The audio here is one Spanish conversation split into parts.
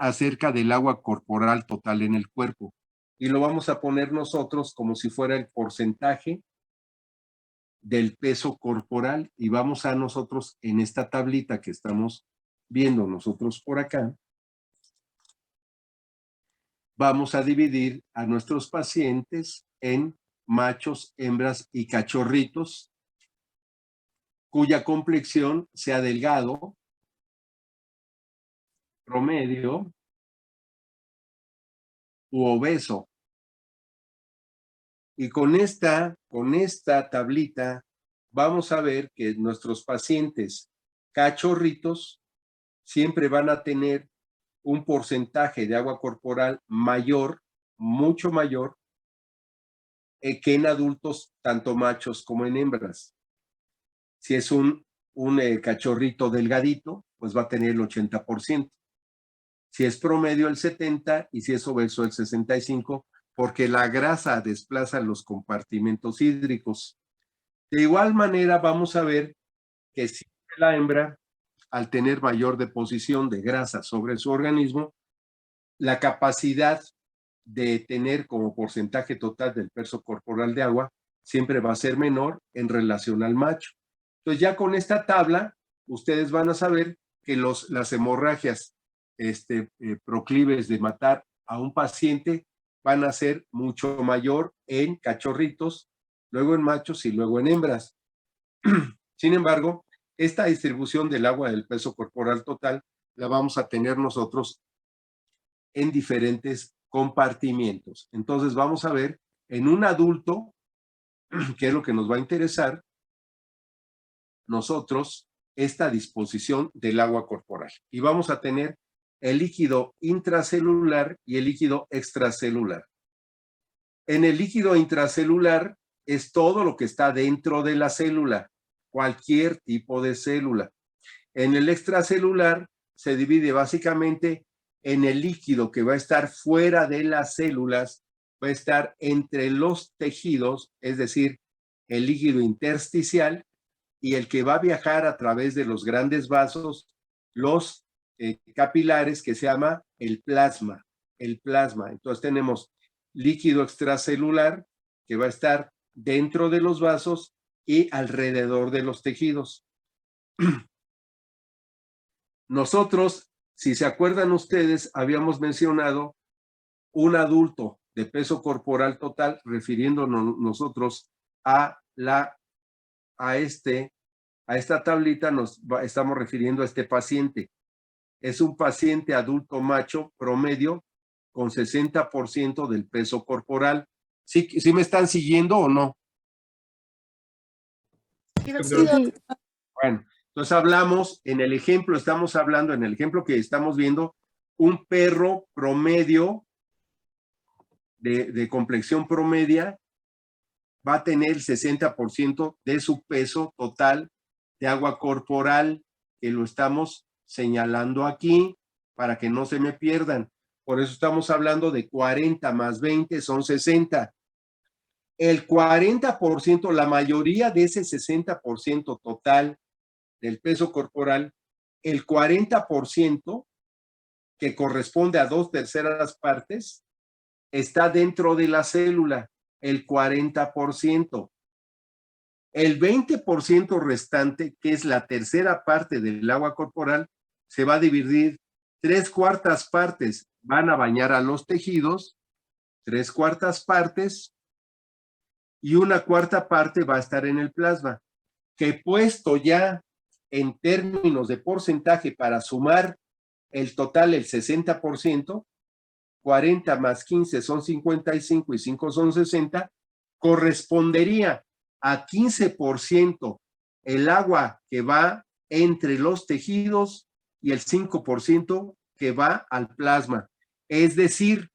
acerca del agua corporal total en el cuerpo. Y lo vamos a poner nosotros como si fuera el porcentaje del peso corporal. Y vamos a nosotros en esta tablita que estamos viendo nosotros por acá, vamos a dividir a nuestros pacientes en machos, hembras y cachorritos, cuya complexión sea delgado, promedio u obeso. Y con esta tablita vamos a ver que nuestros pacientes cachorritos siempre van a tener un porcentaje de agua corporal mayor, mucho mayor, que en adultos, tanto machos como en hembras. Si es un cachorrito delgadito, pues va a tener el 80%. Si es promedio, el 70%, y si es obeso, el 65%, porque la grasa desplaza los compartimentos hídricos. De igual manera, vamos a ver que si la hembra, al tener mayor deposición de grasa sobre su organismo, la capacidad de tener como porcentaje total del peso corporal de agua siempre va a ser menor en relación al macho. Entonces ya con esta tabla, ustedes van a saber que las hemorragias proclives de matar a un paciente van a ser mucho mayor en cachorritos, luego en machos y luego en hembras. Sin embargo, esta distribución del agua del peso corporal total la vamos a tener nosotros en diferentes compartimientos. Entonces vamos a ver en un adulto, que es lo que nos va a interesar, nosotros esta disposición del agua corporal. Y vamos a tener el líquido intracelular y el líquido extracelular. En el líquido intracelular es todo lo que está dentro de la célula, cualquier tipo de célula. En el extracelular se divide básicamente en el líquido que va a estar fuera de las células, va a estar entre los tejidos, es decir, el líquido intersticial, y el que va a viajar a través de los grandes vasos, los capilares, que se llama el plasma. El plasma. Entonces tenemos líquido extracelular que va a estar dentro de los vasos y alrededor de los tejidos. Nosotros, si se acuerdan ustedes, habíamos mencionado un adulto de peso corporal total, refiriéndonos nosotros a esta tablita, estamos refiriendo a este paciente. Es un paciente adulto macho promedio con 60% del peso corporal. ¿Sí me están siguiendo o no? Sí. Bueno, entonces estamos hablando en el ejemplo que estamos viendo, un perro promedio de complexión promedia va a tener el 60% de su peso total de agua corporal, que lo estamos señalando aquí para que no se me pierdan. Por eso estamos hablando de 40 más 20 son 60. El 40%, la mayoría de ese 60% total del peso corporal, el 40%, que corresponde a 2/3 partes, está dentro de la célula, el 40%. El 20% restante, que es la tercera parte del agua corporal, se va a dividir 3/4 partes van a bañar a los tejidos, 3/4 partes, y 1/4 parte va a estar en el plasma, que puesto ya en términos de porcentaje para sumar el total, el 60%, 40 más 15 son 55 y 5 son 60, correspondería a 15% el agua que va entre los tejidos y el 5% que va al plasma. Es decir,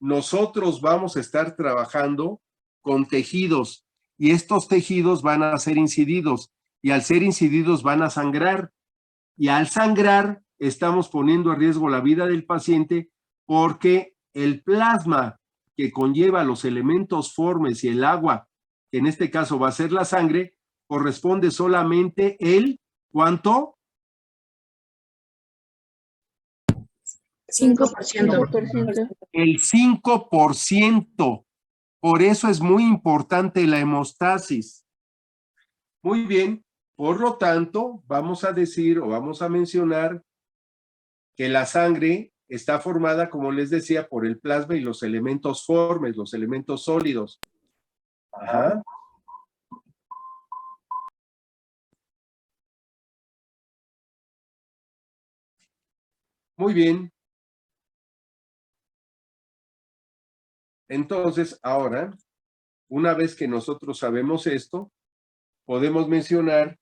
nosotros vamos a estar trabajando con tejidos y estos tejidos van a ser incididos y al ser incididos van a sangrar y al sangrar estamos poniendo a riesgo la vida del paciente porque el plasma que conlleva los elementos formes y el agua, que en este caso va a ser la sangre, corresponde solamente el ¿cuánto? 5%. 5%. El 5%. Por eso es muy importante la hemostasis. Muy bien, por lo tanto, vamos a decir o vamos a mencionar que la sangre está formada, como les decía, por el plasma y los elementos formes, los elementos sólidos. Ajá. Muy bien. Entonces, ahora, una vez que nosotros sabemos esto, podemos mencionar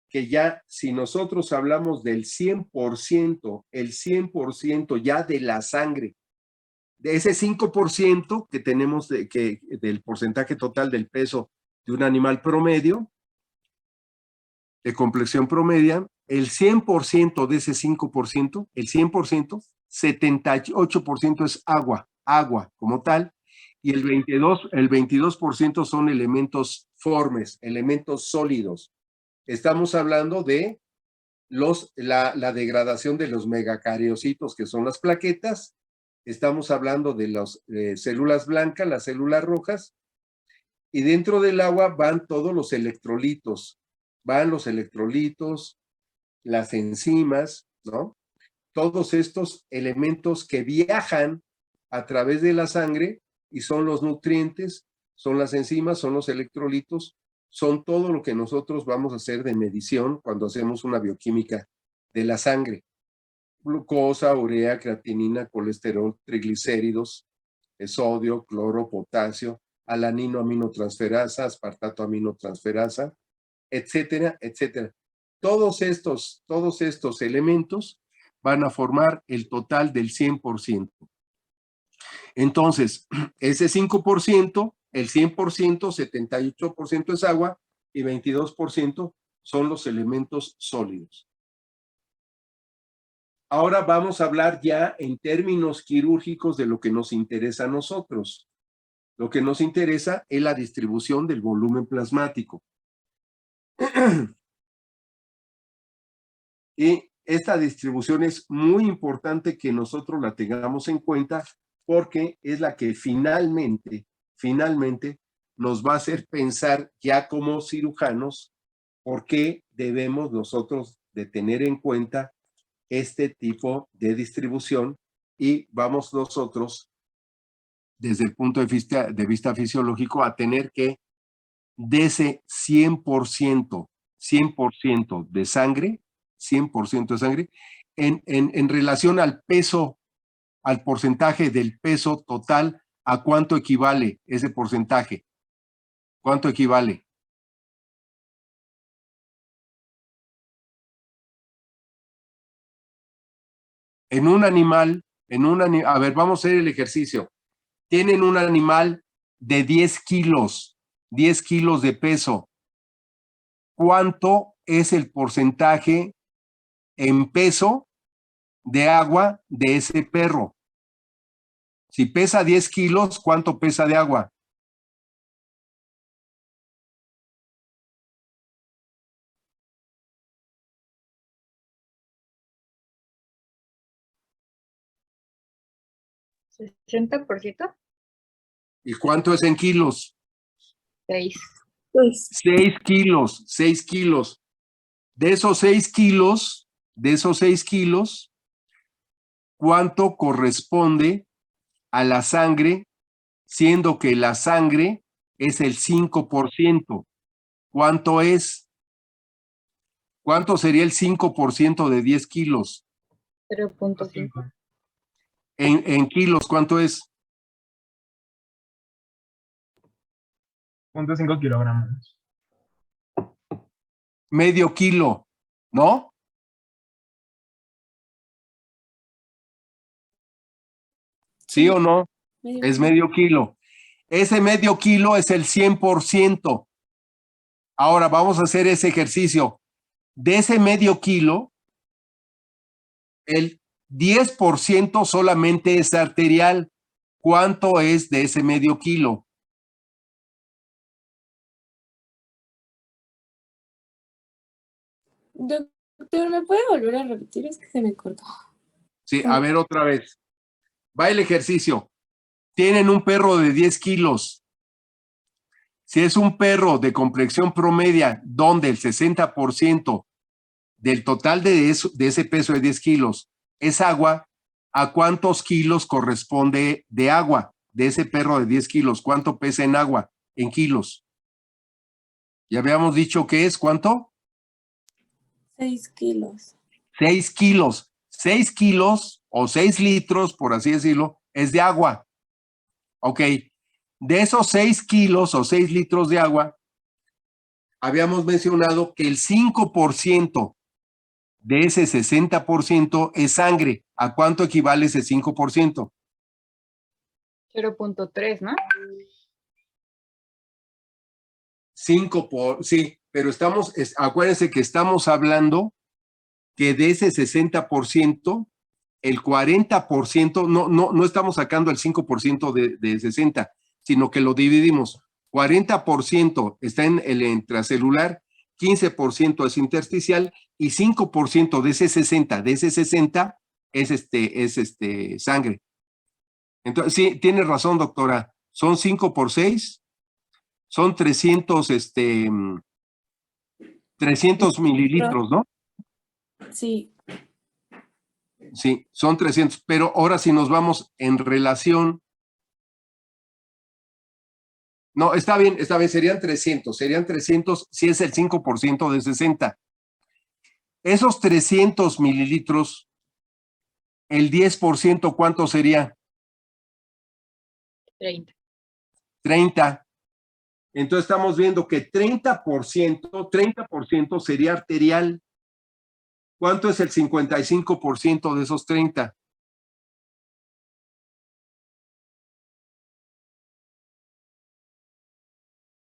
que ya si nosotros hablamos del 100%, el 100% ya de la sangre, de ese 5% que tenemos del porcentaje total del peso de un animal promedio, de complexión promedia, el 100% de ese 5%, el 100%, 78% es agua como tal, y el 22% son elementos formes, elementos sólidos. Estamos hablando de la degradación de los megacariocitos, que son las plaquetas. Estamos hablando de las células blancas, las células rojas, y dentro del agua van todos los electrolitos. Van los electrolitos, las enzimas, ¿no? Todos estos elementos que viajan a través de la sangre y son los nutrientes, son las enzimas, son los electrolitos, son todo lo que nosotros vamos a hacer de medición cuando hacemos una bioquímica de la sangre. Glucosa, urea, creatinina, colesterol, triglicéridos, sodio, cloro, potasio, alanino aminotransferasa, aspartato aminotransferasa, etcétera, etcétera. Todos estos elementos van a formar el total del 100%. Entonces, ese 5%, el 100%, 78% es agua y 22% son los elementos sólidos. Ahora vamos a hablar ya en términos quirúrgicos de lo que nos interesa a nosotros. Lo que nos interesa es la distribución del volumen plasmático. Y esta distribución es muy importante que nosotros la tengamos en cuenta porque es la que finalmente nos va a hacer pensar ya como cirujanos por qué debemos nosotros de tener en cuenta este tipo de distribución y vamos nosotros desde el punto de vista fisiológico a tener que de ese 100% de sangre, 100% de sangre, en relación al peso, al porcentaje del peso total, ¿a cuánto equivale ese porcentaje? ¿Cuánto equivale? En un animal, a ver, vamos a hacer el ejercicio. Tienen un animal de 10 kilos de peso. ¿Cuánto es el porcentaje en peso de agua de ese perro? Si pesa 10 kilos, ¿cuánto pesa de agua? ¿60%? ¿Y cuánto es en kilos? 6. 6 kilos, 6 kilos. De esos 6 kilos, ¿cuánto corresponde a la sangre, siendo que la sangre es el 5%? ¿Cuánto es? ¿Cuánto sería el 5% de 10 kilos? 0.5. En kilos, ¿cuánto es? 0.5 kilogramos. Medio kilo, ¿no? ¿Sí o no? Es medio kilo. Ese medio kilo es el 100%. Ahora vamos a hacer ese ejercicio. De ese medio kilo, el 10% solamente es arterial. ¿Cuánto es de ese medio kilo? Doctor, ¿me puede volver a repetir? Es que se me cortó. Sí, a ver otra vez. Va el ejercicio. Tienen un perro de 10 kilos. Si es un perro de complexión promedia, donde el 60% del total de ese peso de 10 kilos es agua, ¿a cuántos kilos corresponde de agua de ese perro de 10 kilos? ¿Cuánto pesa en agua? En kilos. Ya habíamos dicho que es, ¿cuánto? 6 kilos. 6 kilos. 6 kilos o 6 litros, por así decirlo, es de agua. Ok. De esos 6 kilos o 6 litros de agua, habíamos mencionado que el 5% de ese 60% es sangre. ¿A cuánto equivale ese 5%? 0.3, ¿no? Sí, pero acuérdense que estamos hablando que de ese 60%, el 40%, no estamos sacando el 5% de 60, sino que lo dividimos. 40% está en el intracelular, 15% es intersticial y 5% de ese 60 es sangre. Entonces, sí, tiene razón, doctora. Son 5 por 6, son 300 mililitros, ¿no? Sí. Sí, son 300, pero ahora si nos vamos en relación. No, está bien, serían 300 si es el 5% de 60. Esos 300 mililitros, el 10%, ¿cuánto sería? 30. 30. Entonces estamos viendo que 30% sería arterial. ¿Cuánto es el 55% de esos 30?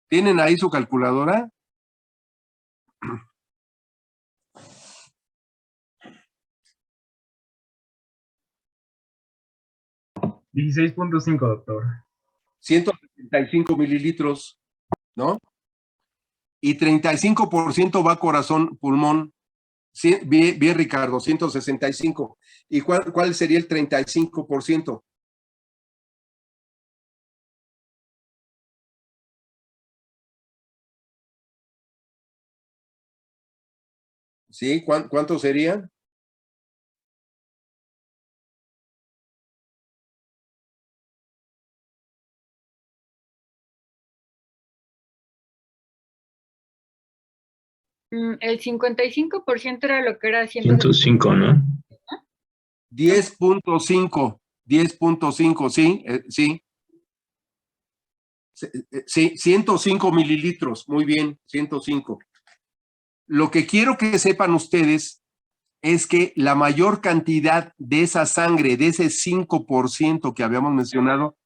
¿Tienen ahí su calculadora? $16.5, doctor. 175 mililitros, ¿no? Y 35% va corazón, pulmón. Sí, bien, Ricardo, 165. ¿Y cuál sería el 35%? ¿Sí? ¿Cuánto sería? El 55% era lo que era 105, ¿no? 10.5, sí, sí. Sí, 105 mililitros, muy bien, 105. Lo que quiero que sepan ustedes es que la mayor cantidad de esa sangre, de ese 5% que habíamos mencionado,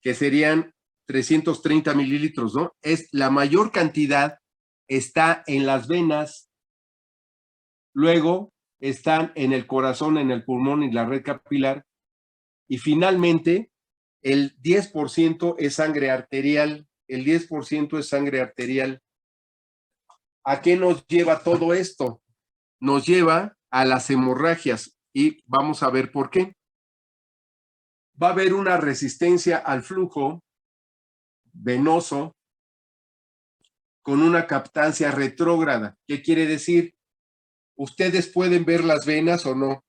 que serían 330 mililitros, ¿no? La mayor cantidad está en las venas, luego están en el corazón, en el pulmón y la red capilar, y finalmente el 10% es sangre arterial, el 10% es sangre arterial. ¿A qué nos lleva todo esto? Nos lleva a las hemorragias y vamos a ver por qué. Va a haber una resistencia al flujo venoso con una captancia retrógrada. ¿Qué quiere decir? ¿Ustedes pueden ver las venas o no?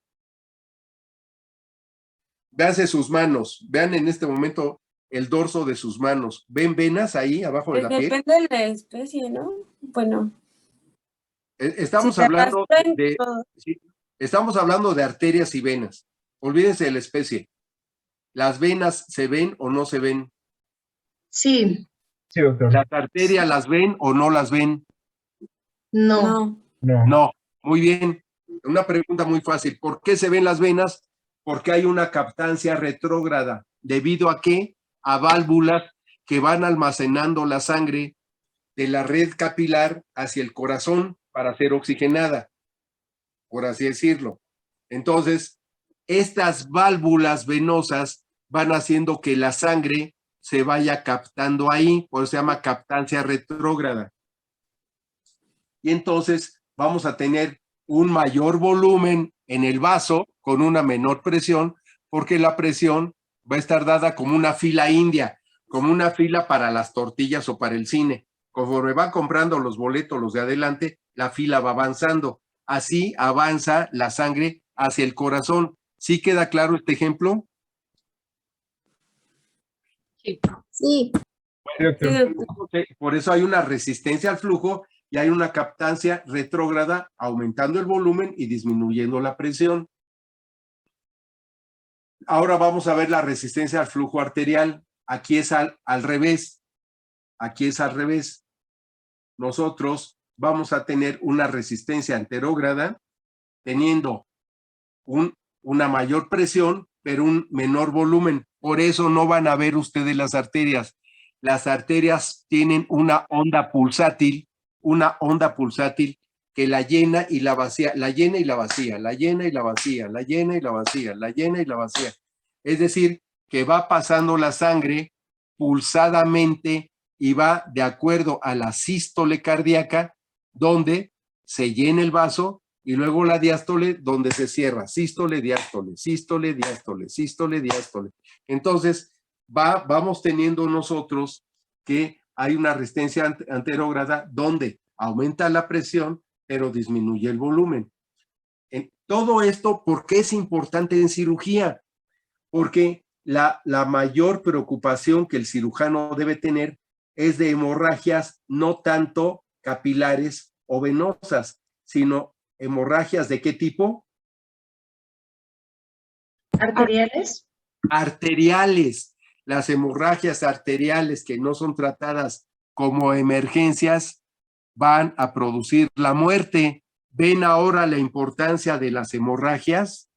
Véanse sus manos, vean en este momento el dorso de sus manos. ¿Ven venas ahí abajo de la piel? Depende de la especie, ¿no? Bueno. Estamos Si hablando de... sí, estamos hablando de arterias y venas. Olvídense de la especie. ¿Las venas se ven o no se ven? Sí. Sí, doctor. ¿Las arterias las ven o no las ven? No. No. No. Muy bien. Una pregunta muy fácil. ¿Por qué se ven las venas? Porque hay una captancia retrógrada. ¿Debido a qué? A válvulas que van almacenando la sangre de la red capilar hacia el corazón para ser oxigenada, por así decirlo. Entonces, estas válvulas venosas van haciendo que la sangre se vaya captando ahí, por eso se llama captancia retrógrada. Y entonces vamos a tener un mayor volumen en el vaso con una menor presión, porque la presión va a estar dada como una fila india, como una fila para las tortillas o para el cine. Conforme van comprando los boletos, los de adelante, la fila va avanzando. Así avanza la sangre hacia el corazón. ¿Sí queda claro este ejemplo? Sí. Sí. Sí, doctor. Por eso hay una resistencia al flujo y hay una captancia retrógrada, aumentando el volumen y disminuyendo la presión. Ahora vamos a ver la resistencia al flujo arterial. Aquí es al revés. Aquí es al revés. Nosotros vamos a tener una resistencia anterógrada teniendo una mayor presión, pero un menor volumen. Por eso no van a ver ustedes las arterias. Las arterias tienen una onda pulsátil que la llena y la vacía, la llena y la vacía, la llena y la vacía, la llena y la vacía, la llena y la vacía. Es decir, que va pasando la sangre pulsadamente y va de acuerdo a la sístole cardíaca, donde se llena el vaso, y luego la diástole, donde se cierra. Sístole, diástole, sístole, diástole, sístole, diástole. Entonces, vamos teniendo nosotros que hay una resistencia anterógrada donde aumenta la presión, pero disminuye el volumen. Todo esto, ¿por qué es importante en cirugía? Porque la mayor preocupación que el cirujano debe tener es de hemorragias no tanto capilares o venosas, sino hemorragias ¿de qué tipo? ¿Arteriales? Arteriales. Las hemorragias arteriales que no son tratadas como emergencias van a producir la muerte. ¿Ven ahora la importancia de las hemorragias?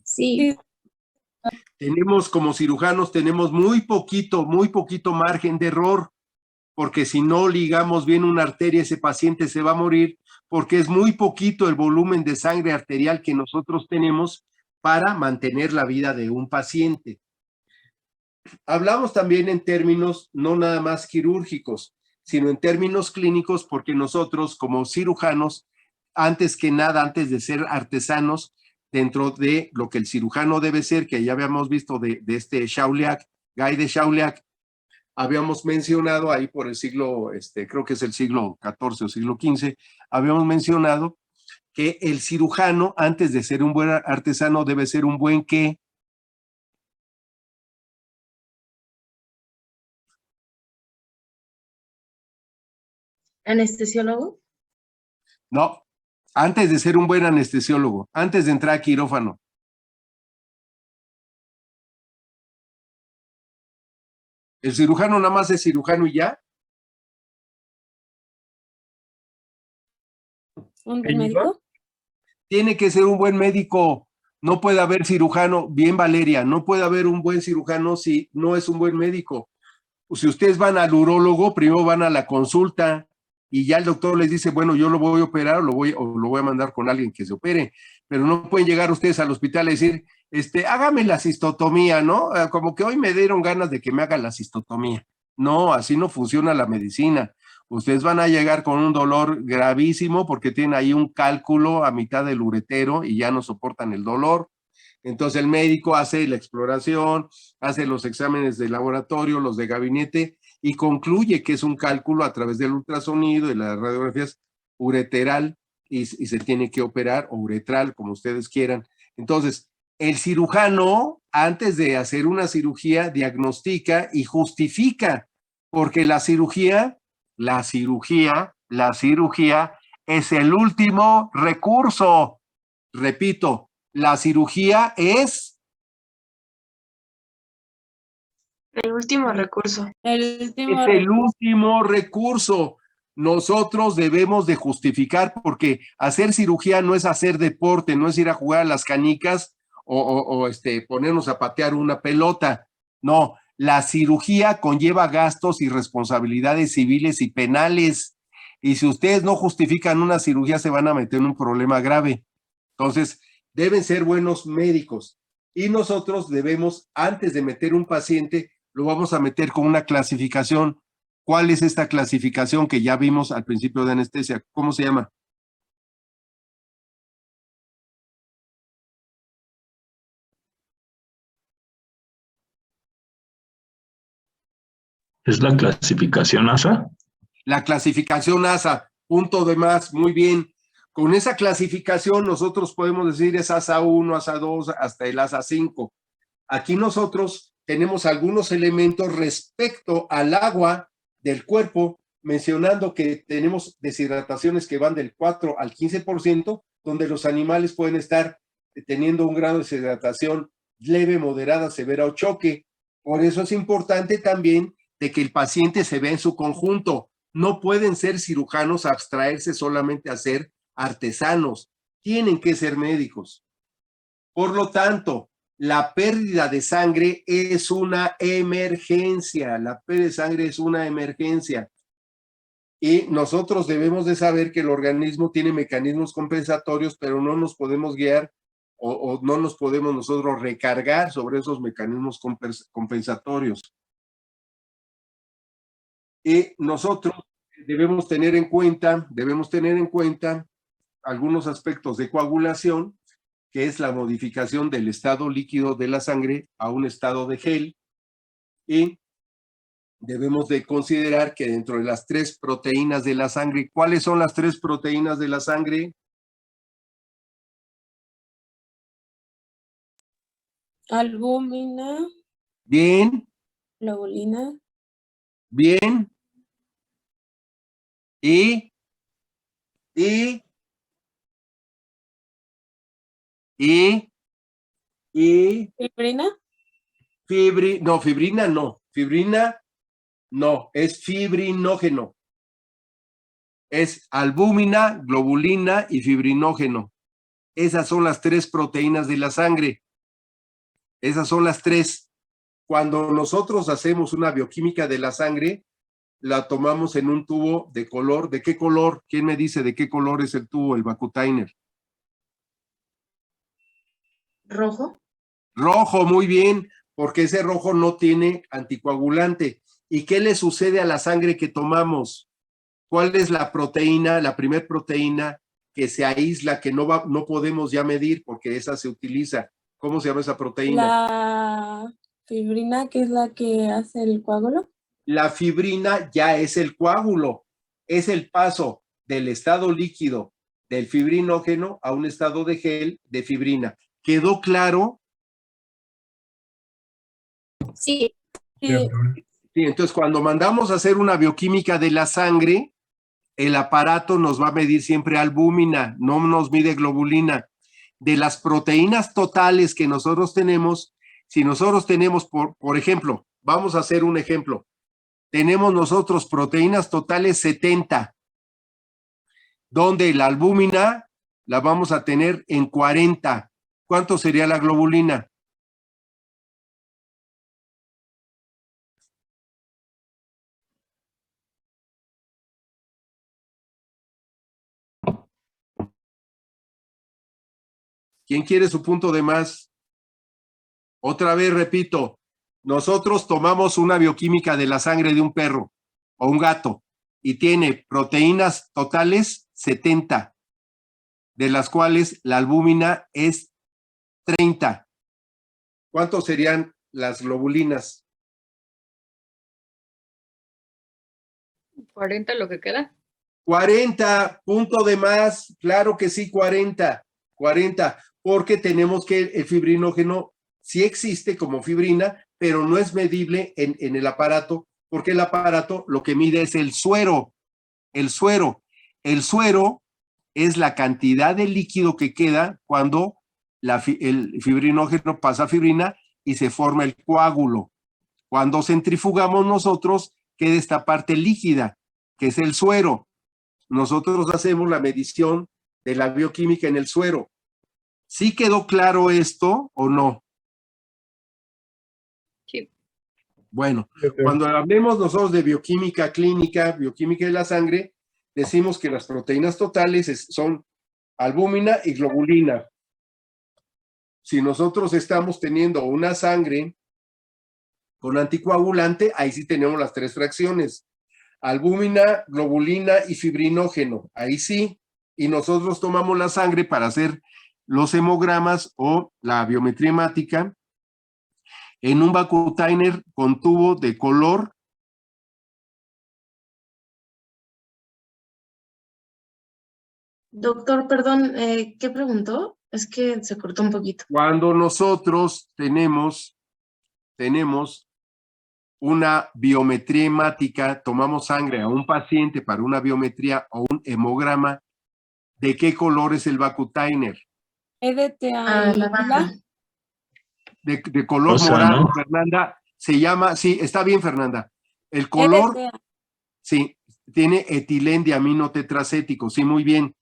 Sí. Tenemos como cirujanos, tenemos muy poquito margen de error, porque si no ligamos bien una arteria, ese paciente se va a morir, porque es muy poquito el volumen de sangre arterial que nosotros tenemos para mantener la vida de un paciente. Hablamos también en términos no nada más quirúrgicos, sino en términos clínicos, porque nosotros como cirujanos, antes que nada, antes de ser artesanos, dentro de lo que el cirujano debe ser, que ya habíamos visto de este Chauliac, Guy de Chauliac, habíamos mencionado ahí por el siglo, creo que es el siglo XIV o siglo XV, habíamos mencionado que el cirujano, antes de ser un buen artesano, debe ser un buen ¿qué? ¿Anestesiólogo? No, antes de ser un buen anestesiólogo, antes de entrar a quirófano. ¿El cirujano nada más es cirujano y ya? ¿Un médico? Tiene que ser un buen médico. No puede haber cirujano, bien Valeria, no puede haber un buen cirujano si no es un buen médico. Si ustedes van al urólogo, primero van a la consulta y ya el doctor les dice, bueno, yo lo voy a operar o lo voy a mandar con alguien que se opere, pero no pueden llegar ustedes al hospital y decir, hágame la cistotomía, ¿no? Como que hoy me dieron ganas de que me hagan la cistotomía. No, así no funciona la medicina. Ustedes van a llegar con un dolor gravísimo porque tienen ahí un cálculo a mitad del uretero y ya no soportan el dolor. Entonces el médico hace la exploración, hace los exámenes de laboratorio, los de gabinete y concluye que es un cálculo a través del ultrasonido y las radiografías ureteral y se tiene que operar, o uretral, como ustedes quieran. Entonces, el cirujano, antes de hacer una cirugía, diagnostica y justifica, porque la cirugía es el último recurso. Repito, la cirugía es el último recurso. Es el último recurso. Nosotros debemos de justificar, porque hacer cirugía no es hacer deporte, no es ir a jugar a las canicas o ponernos a patear una pelota. No, la cirugía conlleva gastos y responsabilidades civiles y penales. Y si ustedes no justifican una cirugía, se van a meter en un problema grave. Entonces, deben ser buenos médicos. Y nosotros debemos, antes de meter un paciente, lo vamos a meter con una clasificación. ¿Cuál es esta clasificación que ya vimos al principio de anestesia? ¿Cómo se llama? ¿Es la clasificación ASA? La clasificación ASA, punto de más, muy bien. Con esa clasificación nosotros podemos decir es ASA 1, ASA 2, hasta el ASA 5. Aquí nosotros tenemos algunos elementos respecto al agua del cuerpo, mencionando que tenemos deshidrataciones que van del 4 al 15%, donde los animales pueden estar teniendo un grado de deshidratación leve, moderada, severa o choque. Por eso es importante también de que el paciente se vea en su conjunto. No pueden ser cirujanos a abstraerse solamente a ser artesanos. Tienen que ser médicos. Por lo tanto, la pérdida de sangre es una emergencia. La pérdida de sangre es una emergencia. Y nosotros debemos de saber que el organismo tiene mecanismos compensatorios, pero no nos podemos guiar o no nos podemos nosotros recargar sobre esos mecanismos compensatorios. Y nosotros debemos tener en cuenta algunos aspectos de coagulación, que es la modificación del estado líquido de la sangre a un estado de gel, y debemos de considerar que dentro de las 3 proteínas de la sangre, ¿cuáles son las 3 proteínas de la sangre? Albúmina, Bien, globulina, bien, y, y, y, y, fibrina. fibrina no, es fibrinógeno. Es albúmina, globulina y fibrinógeno. Esas son las 3 proteínas de la sangre. Esas son las 3. Cuando nosotros hacemos una bioquímica de la sangre, la tomamos en un tubo de color. ¿De qué color? ¿Quién me dice de qué color es el tubo, el Vacutainer? Rojo. Rojo, muy bien, porque ese rojo no tiene anticoagulante. ¿Y qué le sucede a la sangre que tomamos? ¿Cuál es la proteína, la primer proteína que se aísla, que no podemos ya medir porque esa se utiliza? ¿Cómo se llama esa proteína? La fibrina, que es la que hace el coágulo. La fibrina ya es el coágulo, es el paso del estado líquido del fibrinógeno a un estado de gel de fibrina. ¿Quedó claro? Sí. Sí, doctor. Sí, entonces cuando mandamos a hacer una bioquímica de la sangre, el aparato nos va a medir siempre albúmina, no nos mide globulina. De las proteínas totales que nosotros tenemos, si nosotros tenemos, por ejemplo, vamos a hacer un ejemplo, tenemos nosotros proteínas totales 70, donde la albúmina la vamos a tener en 40. ¿Cuánto sería la globulina? ¿Quién quiere su punto de más? Otra vez repito, nosotros tomamos una bioquímica de la sangre de un perro o un gato y tiene proteínas totales 70, de las cuales la albúmina es 30. ¿Cuántos serían las globulinas? 40 lo que queda. 40, punto de más, claro que sí, 40, porque tenemos que el fibrinógeno sí existe como fibrina, pero no es medible en el aparato, porque el aparato lo que mide es el suero. El suero es la cantidad de líquido que queda cuando el fibrinógeno pasa a fibrina y se forma el coágulo. Cuando centrifugamos nosotros, queda esta parte líquida, que es el suero. Nosotros hacemos la medición de la bioquímica en el suero. ¿Sí quedó claro esto o no? Sí. Bueno, Sí, doctor. cuando hablemos nosotros de bioquímica clínica, bioquímica de la sangre, decimos que las proteínas totales son albúmina y globulina. Si nosotros estamos teniendo una sangre con anticoagulante, ahí sí tenemos las 3 fracciones. albúmina, globulina y fibrinógeno. Ahí sí. Y nosotros tomamos la sangre para hacer los hemogramas o la biometría hemática en un vacutainer con tubo de color. Doctor, perdón, ¿qué preguntó? Es que se cortó un poquito. Cuando nosotros tenemos una biometría hemática, tomamos sangre a un paciente para una biometría o un hemograma, ¿de qué color es el vacutainer? EDTA La lila. baja. De color Rosa, morado, ¿no? Fernanda. Se llama, sí, está bien, Fernanda. El color, EDTA. sí, tiene etilendiamino tetracético, sí, muy bien.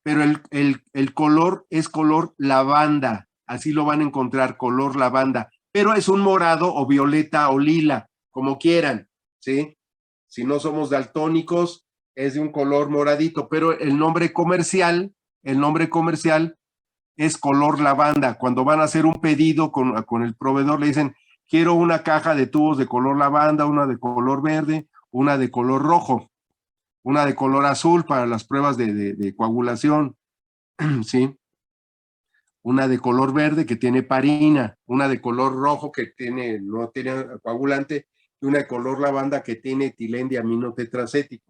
Pero el color es color lavanda. Así lo van a encontrar, color lavanda. Pero es un morado o violeta o lila, como quieran, ¿sí? Si no somos daltónicos, es de un color moradito, pero el nombre comercial es color lavanda. Cuando van a hacer un pedido con el proveedor, le dicen, quiero una caja de tubos de color lavanda, una de color verde, una de color rojo, una de color azul para las pruebas de coagulación, ¿sí? Una de color verde que tiene parina, una de color rojo que no tiene coagulante, y una de color lavanda que tiene etilendiamino tetracético.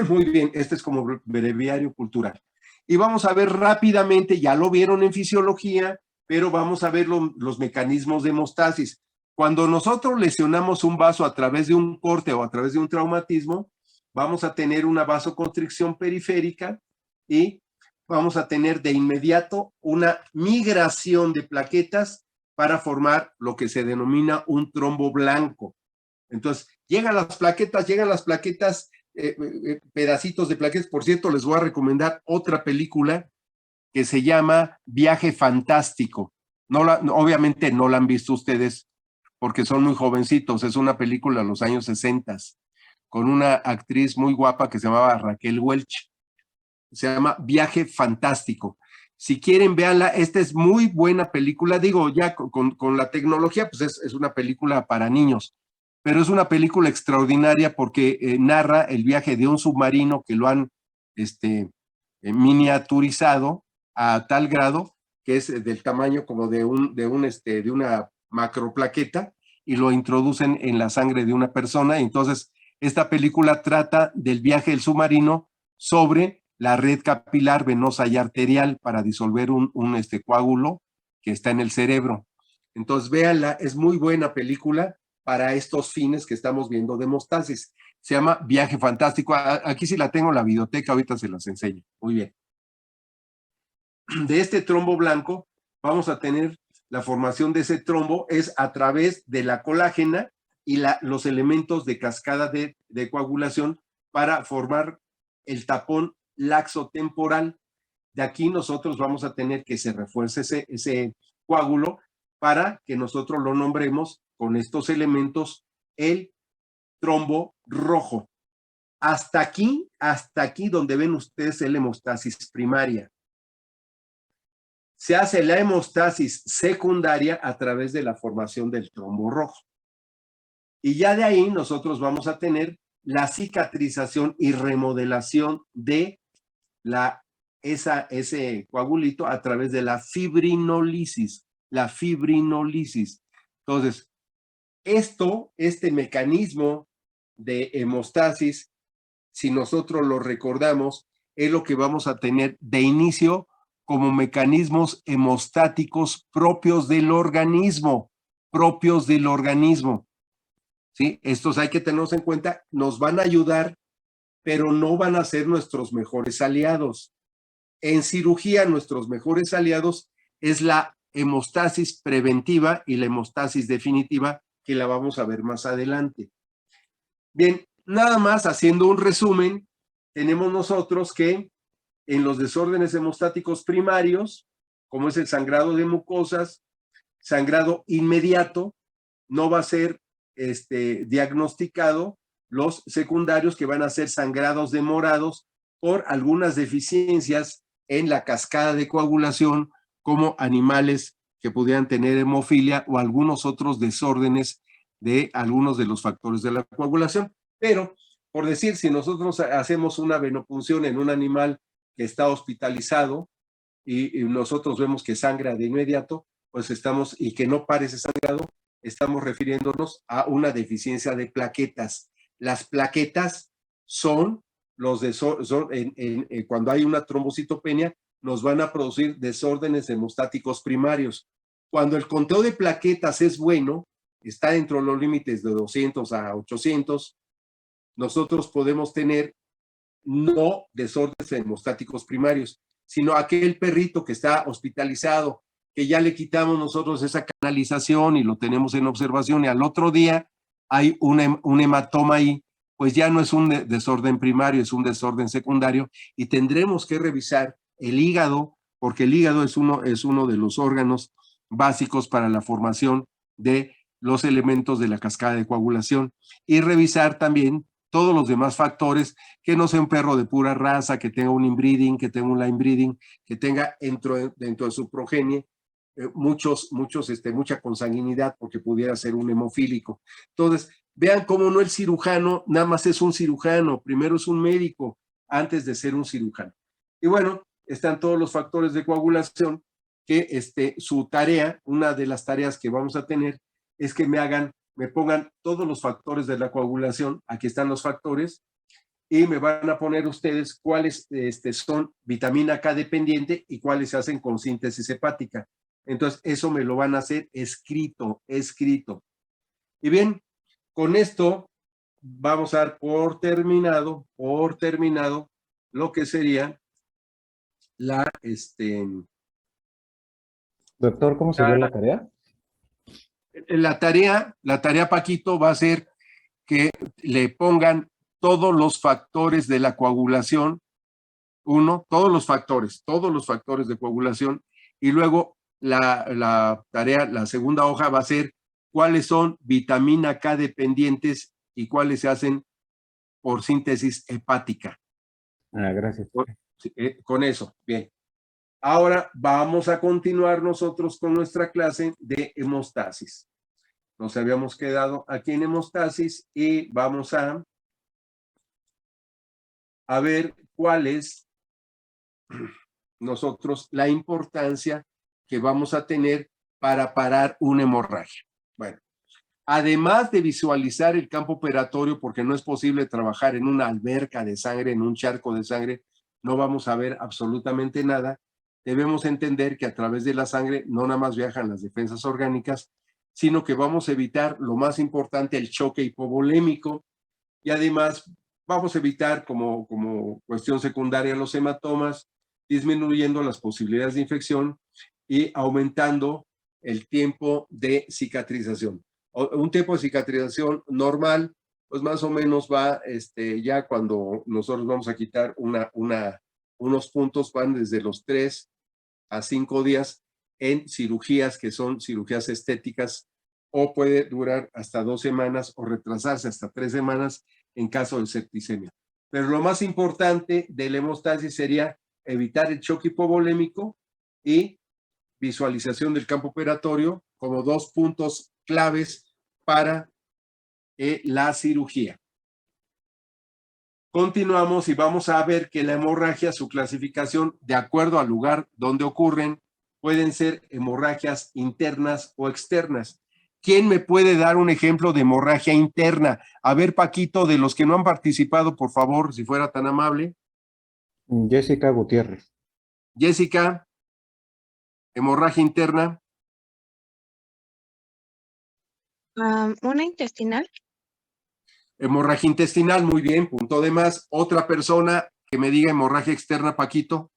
Muy bien, este es como breviario cultural. Y vamos a ver rápidamente, ya lo vieron en fisiología, pero vamos a ver los mecanismos de hemostasis. Cuando nosotros lesionamos un vaso a través de un corte o a través de un traumatismo, vamos a tener una vasoconstricción periférica y vamos a tener de inmediato una migración de plaquetas para formar lo que se denomina un trombo blanco. Entonces, llegan las plaquetas, pedacitos de plaquetas. Por cierto, les voy a recomendar otra película que se llama Viaje Fantástico. Obviamente no la han visto ustedes porque son muy jovencitos. Es una película de los años 60 con una actriz muy guapa que se llamaba Raquel Welch. Se llama Viaje Fantástico. Si quieren, véanla. Esta es muy buena película. Digo, ya con la tecnología, pues es una película para niños. Pero es una película extraordinaria porque narra el viaje de un submarino que lo han miniaturizado a tal grado que es del tamaño como de una macroplaqueta y lo introducen en la sangre de una persona. Entonces, esta película trata del viaje del submarino sobre la red capilar venosa y arterial para disolver un coágulo que está en el cerebro. Entonces, véanla, es muy buena película para estos fines que estamos viendo de hemostasis. Se llama Viaje Fantástico. Aquí sí la tengo en la biblioteca, ahorita se las enseño. Muy bien. De este trombo blanco vamos a tener la formación de ese trombo es a través de la colágena y los elementos de cascada de coagulación para formar el tapón laxotemporal. De aquí nosotros vamos a tener que se refuerce ese coágulo para que nosotros lo nombremos con estos elementos el trombo rojo. Hasta aquí donde ven ustedes la hemostasis primaria. Se hace la hemostasis secundaria a través de la formación del trombo rojo. Y ya de ahí nosotros vamos a tener la cicatrización y remodelación de ese coagulito a través de la fibrinólisis. La fibrinólisis. Entonces, este mecanismo de hemostasis, si nosotros lo recordamos, es lo que vamos a tener de inicio como mecanismos hemostáticos propios del organismo, ¿sí? Estos hay que tenerlos en cuenta, nos van a ayudar, pero no van a ser nuestros mejores aliados. En cirugía, nuestros mejores aliados es la hemostasis preventiva y la hemostasis definitiva, que la vamos a ver más adelante. Bien, nada más haciendo un resumen, tenemos nosotros que en los desórdenes hemostáticos primarios, como es el sangrado de mucosas, sangrado inmediato, no va a ser diagnosticado. Los secundarios, que van a ser sangrados demorados por algunas deficiencias en la cascada de coagulación, como animales que pudieran tener hemofilia o algunos otros desórdenes de algunos de los factores de la coagulación. Pero por decir, si nosotros hacemos una venopunción en un animal que está hospitalizado y nosotros vemos que sangra de inmediato, pues estamos, y que no pare ese sangrado, estamos refiriéndonos a una deficiencia de plaquetas. Las plaquetas son cuando hay una trombocitopenia, nos van a producir desórdenes hemostáticos primarios. Cuando el conteo de plaquetas es bueno, está dentro de los límites de 200 a 800, nosotros podemos tener no desórdenes hemostáticos primarios, sino aquel perrito que está hospitalizado, que ya le quitamos nosotros esa canalización y lo tenemos en observación y al otro día hay un hematoma ahí, pues ya no es un desorden primario, es un desorden secundario y tendremos que revisar el hígado, porque el hígado es uno de los órganos básicos para la formación de los elementos de la cascada de coagulación y revisar también todos los demás factores, que no sea un perro de pura raza, que tenga un inbreeding, que tenga un line breeding, que tenga dentro de su progenie mucha consanguinidad, porque pudiera ser un hemofílico. Entonces, vean cómo no el cirujano nada más es un cirujano, primero es un médico antes de ser un cirujano. Y bueno, están todos los factores de coagulación que su tarea, una de las tareas que vamos a tener es que me pongan todos los factores de la coagulación, aquí están los factores, y me van a poner ustedes cuáles son vitamina K dependiente y cuáles se hacen con síntesis hepática. Entonces, eso me lo van a hacer escrito. Y bien, con esto vamos a dar por terminado lo que sería la, Doctor, ¿cómo sería la tarea? La tarea, Paquito, va a ser que le pongan todos los factores de la coagulación, todos los factores de coagulación, y luego la tarea, la segunda hoja va a ser cuáles son vitamina K dependientes y cuáles se hacen por síntesis hepática. Gracias. Con eso, bien. Ahora vamos a continuar nosotros con nuestra clase de hemostasis. Nos habíamos quedado aquí en hemostasis y vamos a ver cuál es nosotros la importancia que vamos a tener para parar una hemorragia. Bueno, además de visualizar el campo operatorio, porque no es posible trabajar en una alberca de sangre, en un charco de sangre, no vamos a ver absolutamente nada. Debemos entender que a través de la sangre no nada más viajan las defensas orgánicas, sino que vamos a evitar lo más importante, el choque hipovolémico, y además vamos a evitar como cuestión secundaria los hematomas, disminuyendo las posibilidades de infección y aumentando el tiempo de cicatrización. Un tiempo de cicatrización normal, pues más o menos va, ya cuando nosotros vamos a quitar unos puntos, van desde los 3 a 5 días en cirugías que son cirugías estéticas, o puede durar hasta 2 semanas o retrasarse hasta 3 semanas en caso de septicemia. Pero lo más importante de la hemostasis sería evitar el choque hipovolémico y visualización del campo operatorio como 2 puntos claves para la cirugía. Continuamos y vamos a ver que la hemorragia, su clasificación, de acuerdo al lugar donde ocurren, pueden ser hemorragias internas o externas. ¿Quién me puede dar un ejemplo de hemorragia interna? A ver, Paquito, de los que no han participado, por favor, si fuera tan amable. Jessica Gutiérrez. Jessica, hemorragia interna. Una intestinal. Hemorragia intestinal, muy bien, punto de más. Otra persona que me diga hemorragia externa, Paquito.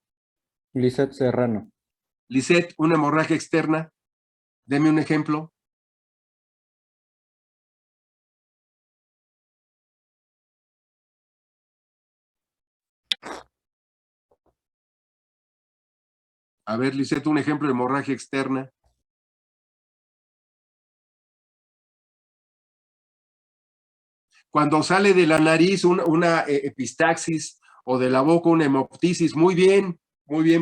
Lisette Serrano. Lisette, una hemorragia externa. Deme un ejemplo. A ver, Lisette, un ejemplo de hemorragia externa. Cuando sale de la nariz una epistaxis o de la boca una hemoptisis, muy bien,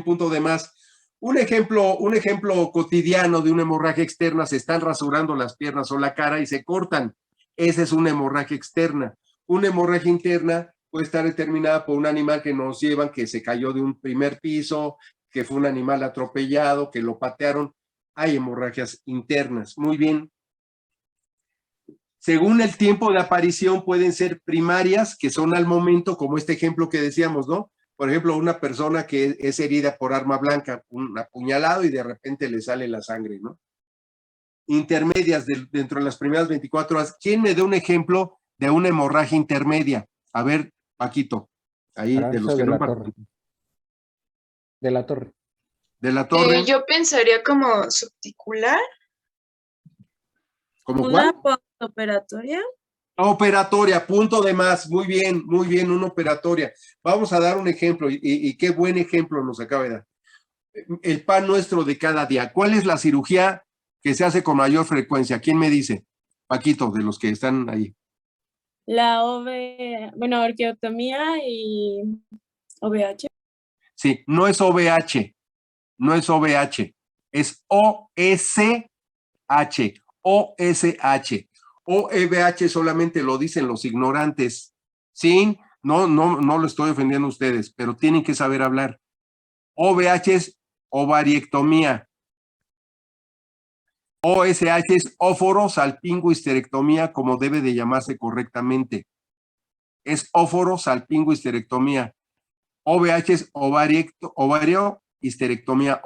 punto de más. Un ejemplo cotidiano de una hemorragia externa: se están rasurando las piernas o la cara y se cortan. Esa es una hemorragia externa. Una hemorragia interna puede estar determinada por un animal que nos llevan, que se cayó de un primer piso, que fue un animal atropellado, que lo patearon. Hay hemorragias internas. Muy bien. Según el tiempo de aparición, pueden ser primarias, que son al momento, como este ejemplo que decíamos, ¿no? Por ejemplo, una persona que es herida por arma blanca, un apuñalado y de repente le sale la sangre, ¿no? Intermedias dentro de las primeras 24 horas. ¿Quién me da un ejemplo de una hemorragia intermedia? A ver, Paquito, ahí de los Aranza que de no la Torre. participan. De la Torre. De la Torre, Yo pensaría como subticular. ¿como Una cuál? postoperatoria. Operatoria, punto de más. Muy bien, una operatoria. Vamos a dar un ejemplo y qué buen ejemplo nos acaba de dar. El pan nuestro de cada día. ¿Cuál es la cirugía que se hace con mayor frecuencia? ¿Quién me dice? Paquito, de los que están ahí. La orquiotomía y OVH. Sí, no es OVH, no es OVH, es OSH, OSH. OVH solamente lo dicen los ignorantes. Sí, no lo estoy ofendiendo a ustedes, pero tienen que saber hablar. OVH es ovariectomía. OSH es óforo salpingo histerectomía, como debe de llamarse correctamente. Es óforo salpingo histerectomía. OVH es ovario histerectomía,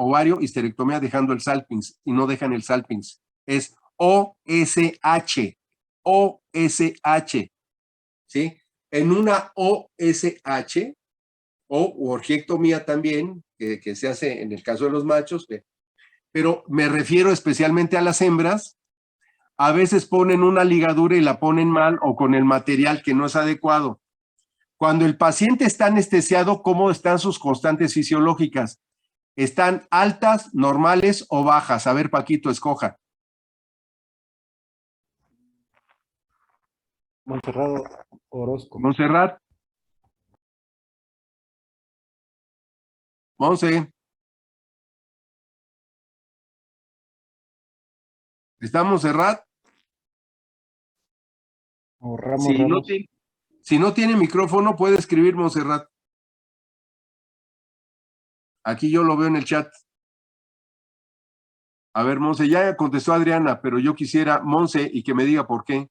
dejando el salpings y no dejan el salpings. Es OSH, OSH, ¿sí? En una OSH, o orgiectomía también, que se hace en el caso de los machos, pero me refiero especialmente a las hembras. A veces ponen una ligadura y la ponen mal o con el material que no es adecuado. Cuando el paciente está anestesiado, ¿cómo están sus constantes fisiológicas? ¿Están altas, normales o bajas? A ver, Paquito, escoja. Montserrat Orozco. Montserrat. Monse. ¿Está Montserrat? O Ramos Si no, Ramos. si no tiene micrófono, puede escribir Montserrat. Aquí yo lo veo en el chat. A ver, Monse, ya contestó Adriana, pero yo quisiera Monse y que me diga por qué.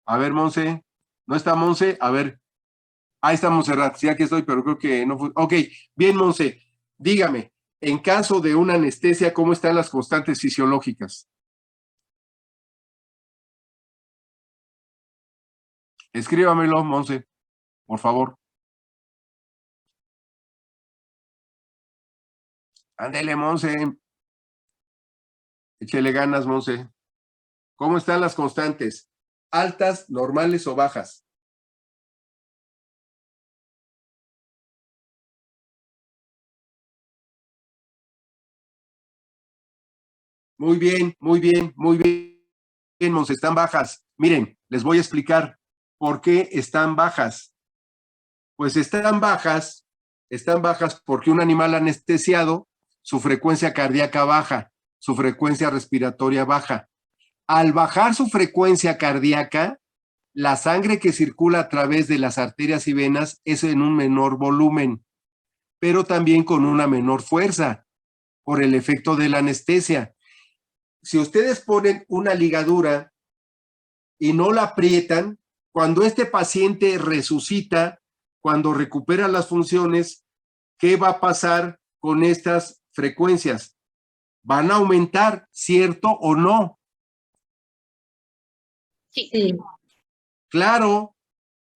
A ver, Monse. ¿No está Monse? A ver. Ahí está Montserrat. Sí, aquí estoy, pero creo que no fue. Ok, bien, Monse. Dígame, en caso de una anestesia, ¿cómo están las constantes fisiológicas? Escríbamelo, Monse, por favor. Ándele, Monse. Échele ganas, Monse. ¿Cómo están las constantes? ¿Altas, normales o bajas? Muy bien, Monse, están bajas. Miren, les voy a explicar por qué están bajas. Pues están bajas porque un animal anestesiado, su frecuencia cardíaca baja, su frecuencia respiratoria baja. Al bajar su frecuencia cardíaca, la sangre que circula a través de las arterias y venas es en un menor volumen, pero también con una menor fuerza por el efecto de la anestesia. Si ustedes ponen una ligadura y no la aprietan, cuando este paciente resucita, cuando recupera las funciones, ¿qué va a pasar con estas frecuencias? ¿Van a aumentar, cierto o no? Sí. Claro.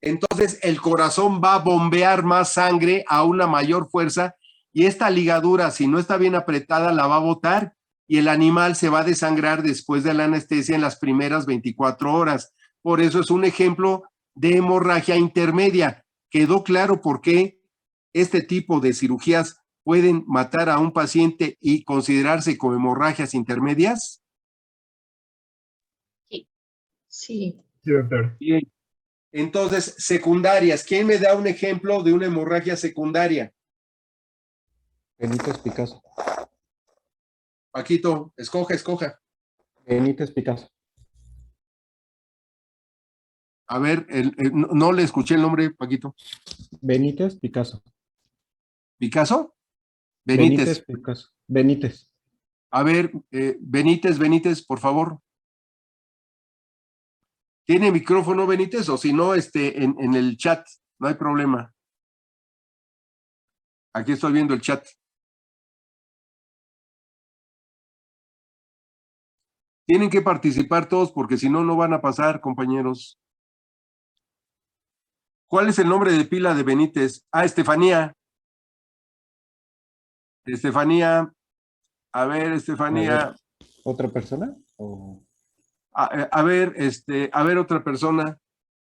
Entonces el corazón va a bombear más sangre a una mayor fuerza y esta ligadura, si no está bien apretada, la va a botar y el animal se va a desangrar después de la anestesia en las primeras 24 horas. Por eso es un ejemplo de hemorragia intermedia. ¿Quedó claro por qué este tipo de cirugías pueden matar a un paciente y considerarse como hemorragias intermedias? Sí. Sí, doctor. Bien. Entonces, secundarias. ¿Quién me da un ejemplo de una hemorragia secundaria? Benítez Picasso. Paquito, escoja. Benítez Picasso. A ver, no le escuché el nombre, Paquito. Benítez, Picasso. ¿Picasso? Benítez. Picasso. Benítez. A ver, Benítez, por favor. ¿Tiene micrófono, Benítez? O si no, en el chat, no hay problema. Aquí estoy viendo el chat. Tienen que participar todos porque si no, no van a pasar, compañeros. ¿Cuál es el nombre de pila de Benítez? Ah, Estefanía. Estefanía. A ver, Estefanía. A ver, ¿otra persona? ¿O A ver, otra persona.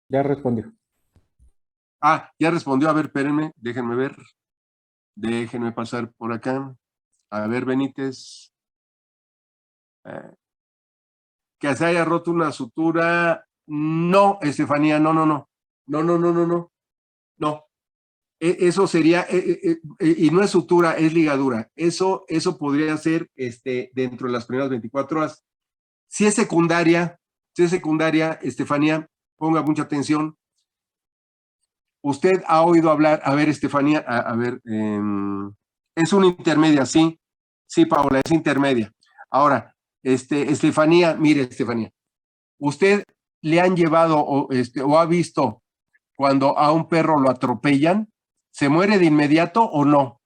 ya respondió? Ah, ya respondió. A ver, espérenme, déjenme ver. Déjenme pasar por acá. A ver, Benítez. Que se haya roto una sutura. No, Estefanía, no. No. Eso sería, y no es sutura, es ligadura. Eso podría ser dentro de las primeras 24 horas. Si es secundaria, Estefanía, ponga mucha atención. Usted ha oído hablar, a ver, Estefanía, a ver, es una intermedia, sí, Paola, es intermedia. Ahora, Estefanía, mire, Estefanía, ¿usted le han llevado o ha visto cuando a un perro lo atropellan? ¿Se muere de inmediato o no?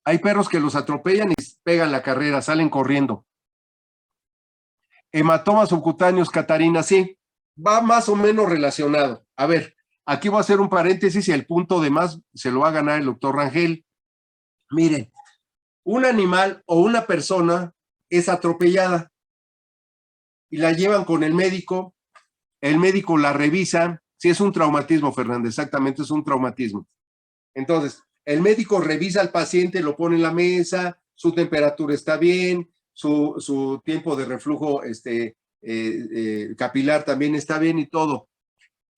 Hay perros que los atropellan y pegan la carrera, salen corriendo. Hematomas subcutáneos, Catarina, sí, va más o menos relacionado. A ver, aquí voy a hacer un paréntesis y el punto de más se lo va a ganar el doctor Rangel. Miren, un animal o una persona es atropellada y la llevan con el médico la revisa, si es un traumatismo, Fernández, exactamente, es un traumatismo. Entonces, el médico revisa al paciente, lo pone en la mesa, su temperatura está bien, su tiempo de reflujo capilar también está bien y todo.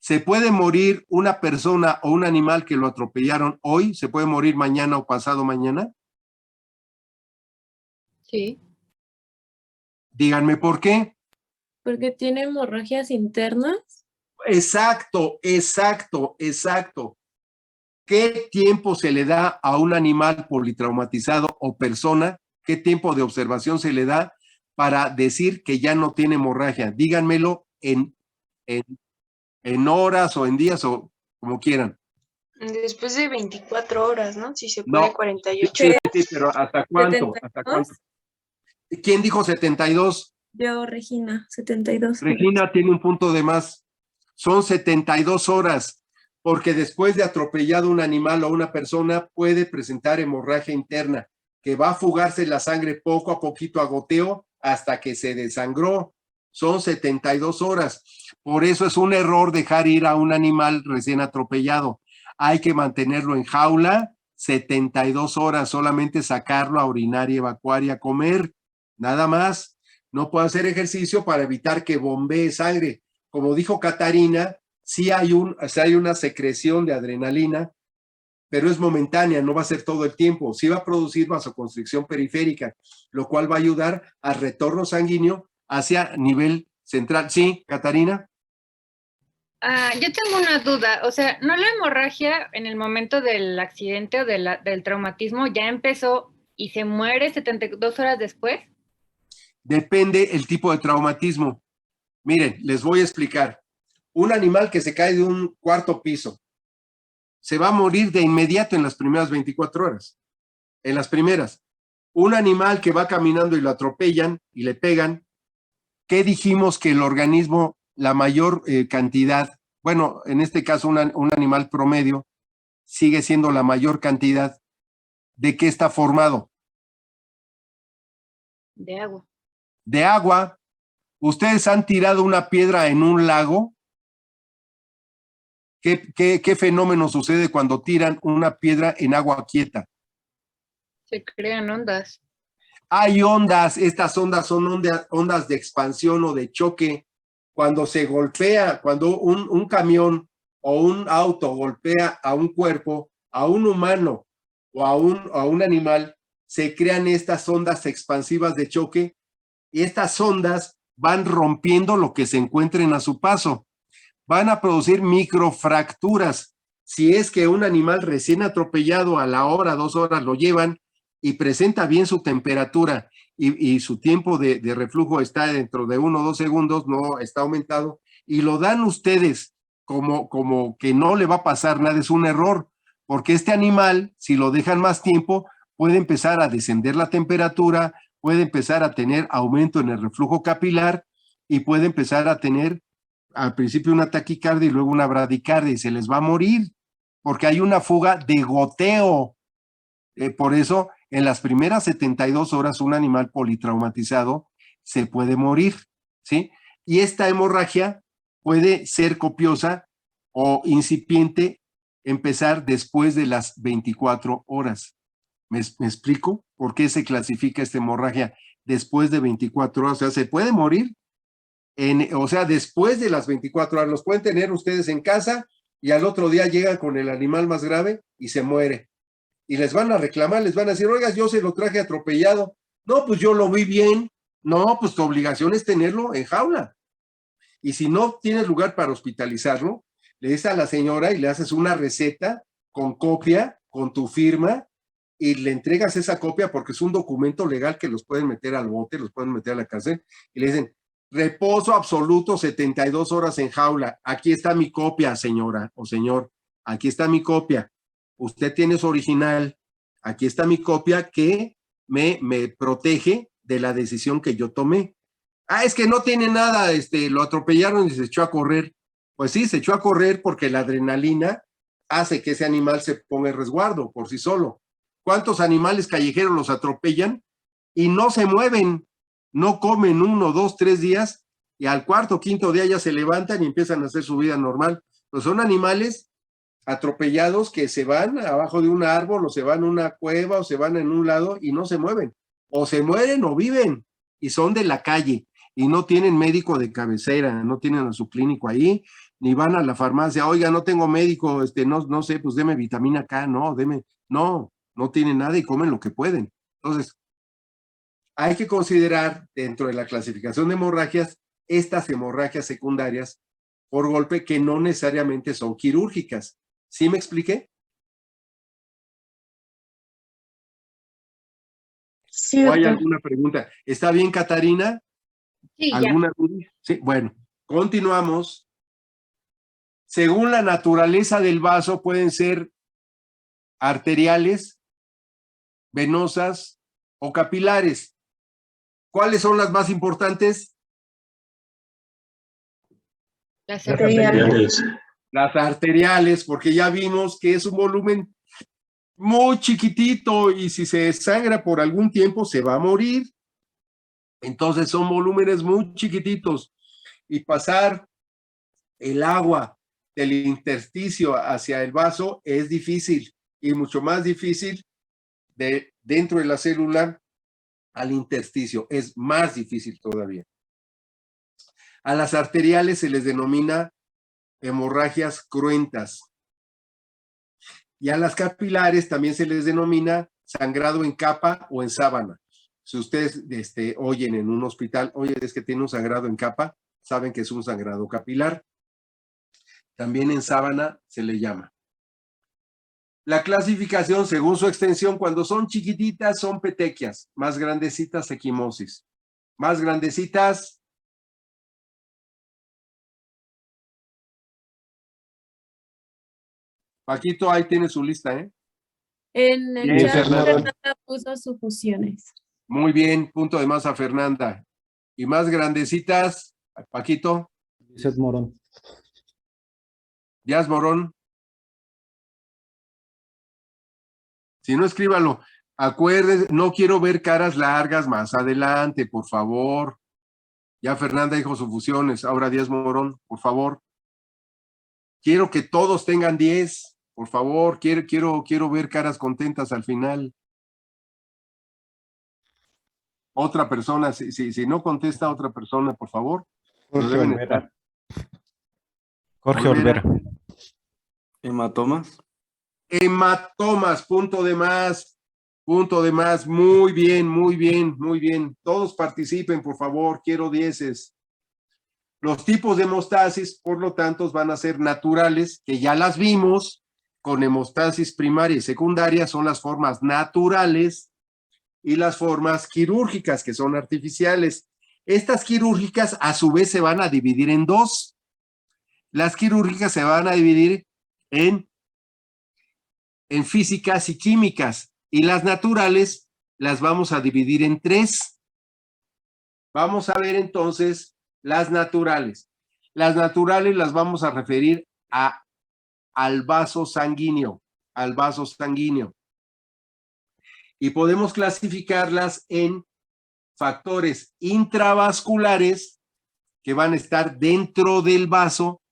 ¿Se puede morir una persona o un animal que lo atropellaron hoy? ¿Se puede morir mañana o pasado mañana? Sí. Díganme por qué. Porque tiene hemorragias internas. Exacto. ¿Qué tiempo se le da a un animal politraumatizado o persona? ¿Qué tiempo de observación se le da para decir que ya no tiene hemorragia? Díganmelo en horas o en días o como quieran. Después de 24 horas, ¿no? Si se puede, No. 48. Sí, pero ¿hasta cuánto? 72. ¿Quién dijo 72? Yo, Regina, 72 horas. Regina tiene un punto de más. Son 72 horas, porque después de atropellado un animal o una persona puede presentar hemorragia interna, que va a fugarse la sangre poco a poquito a goteo hasta que se desangró. Son 72 horas. Por eso es un error dejar ir a un animal recién atropellado. Hay que mantenerlo en jaula 72 horas, solamente sacarlo a orinar y evacuar y a comer, nada más. No puede hacer ejercicio para evitar que bombee sangre. Como dijo Catarina, sí hay una secreción de adrenalina, pero es momentánea, no va a ser todo el tiempo. Sí va a producir vasoconstricción periférica, lo cual va a ayudar al retorno sanguíneo hacia nivel central. Sí, Catarina. Yo tengo una duda, o sea, ¿no la hemorragia en el momento del accidente o del traumatismo ya empezó y se muere 72 horas después? Depende el tipo de traumatismo. Miren, les voy a explicar. Un animal que se cae de un cuarto piso se va a morir de inmediato en las primeras 24 horas. En las primeras. Un animal que va caminando y lo atropellan y le pegan, ¿qué dijimos que el organismo, la mayor cantidad, bueno, en este caso un animal promedio, sigue siendo la mayor cantidad de qué está formado? De agua. De agua. ¿Ustedes han tirado una piedra en un lago? ¿Qué fenómeno sucede cuando tiran una piedra en agua quieta? Se crean ondas. Hay ondas, estas ondas son ondas de expansión o de choque. Cuando se golpea, cuando un camión o un auto golpea a un cuerpo, a un humano o a un animal, se crean estas ondas expansivas de choque y estas ondas van rompiendo lo que se encuentren a su paso. van a producir microfracturas. Si es que un animal recién atropellado a la hora, 2 horas lo llevan y presenta bien su temperatura y su tiempo de reflujo está dentro de 1 o 2 segundos, no está aumentado, y lo dan ustedes como que no le va a pasar nada, es un error, porque este animal, si lo dejan más tiempo, puede empezar a descender la temperatura, puede empezar a tener aumento en el reflujo capilar y puede empezar a tener al principio una taquicardia y luego una bradicardia y se les va a morir, porque hay una fuga de goteo. Por eso, en las primeras 72 horas, un animal politraumatizado se puede morir, ¿sí? Y esta hemorragia puede ser copiosa o incipiente, empezar después de las 24 horas. ¿Me explico? ¿Por qué se clasifica esta hemorragia después de 24 horas? O sea, se puede morir, después de las 24 horas. Los pueden tener ustedes en casa y al otro día llegan con el animal más grave y se muere. Y les van a reclamar, les van a decir, oiga, yo se lo traje atropellado. No, pues yo lo vi bien. No, pues tu obligación es tenerlo en jaula. Y si no tienes lugar para hospitalizarlo, le dices a la señora y le haces una receta con copia, con tu firma, y le entregas esa copia porque es un documento legal que los pueden meter al bote, los pueden meter a la cárcel, y le dicen, reposo absoluto, 72 horas en jaula. Aquí está mi copia, señora o señor. Aquí está mi copia. Usted tiene su original. Aquí está mi copia que me protege de la decisión que yo tomé. Ah, es que no tiene nada, lo atropellaron y se echó a correr. Pues sí, se echó a correr porque la adrenalina hace que ese animal se ponga en resguardo por sí solo. ¿Cuántos animales callejeros los atropellan y no se mueven? No comen 1, 2, 3 días y al cuarto o quinto día ya se levantan y empiezan a hacer su vida normal. Pues son animales atropellados que se van abajo de un árbol o se van a una cueva o se van en un lado y no se mueven. O se mueren o viven y son de la calle y no tienen médico de cabecera, no tienen a su clínico ahí, ni van a la farmacia, oiga, no tengo médico, no sé, pues deme vitamina K, no tienen nada y comen lo que pueden. Entonces, hay que considerar dentro de la clasificación de hemorragias, estas hemorragias secundarias por golpe que no necesariamente son quirúrgicas. ¿Sí me expliqué? Sí, ¿O hay doctor. alguna pregunta? ¿Está bien, Catarina? Sí, ya. ¿Alguna duda? Sí, bueno, continuamos. Según la naturaleza del vaso, pueden ser arteriales, venosas o capilares. ¿Cuáles son las más importantes? Las Arteriales. Las arteriales, porque ya vimos que es un volumen muy chiquitito y si se desangra por algún tiempo se va a morir. Entonces son volúmenes muy chiquititos y pasar el agua del intersticio hacia el vaso es difícil y mucho más difícil de dentro de la célula al intersticio, es más difícil todavía. A las arteriales se les denomina hemorragias cruentas y a las capilares también se les denomina sangrado en capa o en sábana. Si ustedes oyen en un hospital, oye, es que tiene un sangrado en capa, saben que es un sangrado capilar. También en sábana se le llama. La clasificación según su extensión, cuando son chiquititas son petequias, más grandecitas equimosis. Más grandecitas, Paquito, ahí tiene su lista, ¿eh? En el Bien, chat Fernanda. Fernanda puso sufusiones. Muy bien, punto de más a Fernanda. Y más grandecitas, Paquito, Lizeth Morón. Díaz Morón. Si no, escríbalo. Acuérdense, no quiero ver caras largas más adelante, por favor. Ya Fernanda dijo sufusiones, ahora Díaz Morón, por favor. Quiero que todos tengan 10, por favor. Quiero ver caras contentas al final. Otra persona, si no contesta otra persona, por favor. Lo Jorge deben Olvera. estar. Jorge Olvera. Olvera. Hematomas. Hematomas, punto de más. Punto de más. Muy bien, muy bien, muy bien. Todos participen, por favor. Quiero 10. Los tipos de hemostasis, por lo tanto, van a ser naturales, que ya las vimos, con hemostasis primaria y secundaria, son las formas naturales y las formas quirúrgicas, que son artificiales. Estas quirúrgicas, a su vez, se van a dividir en dos. Las quirúrgicas se van a dividir en físicas y químicas, y las naturales las vamos a dividir en tres. Vamos a ver entonces las naturales. Las naturales las vamos a referir al vaso sanguíneo, Y podemos clasificarlas en factores intravasculares que van a estar dentro del vaso,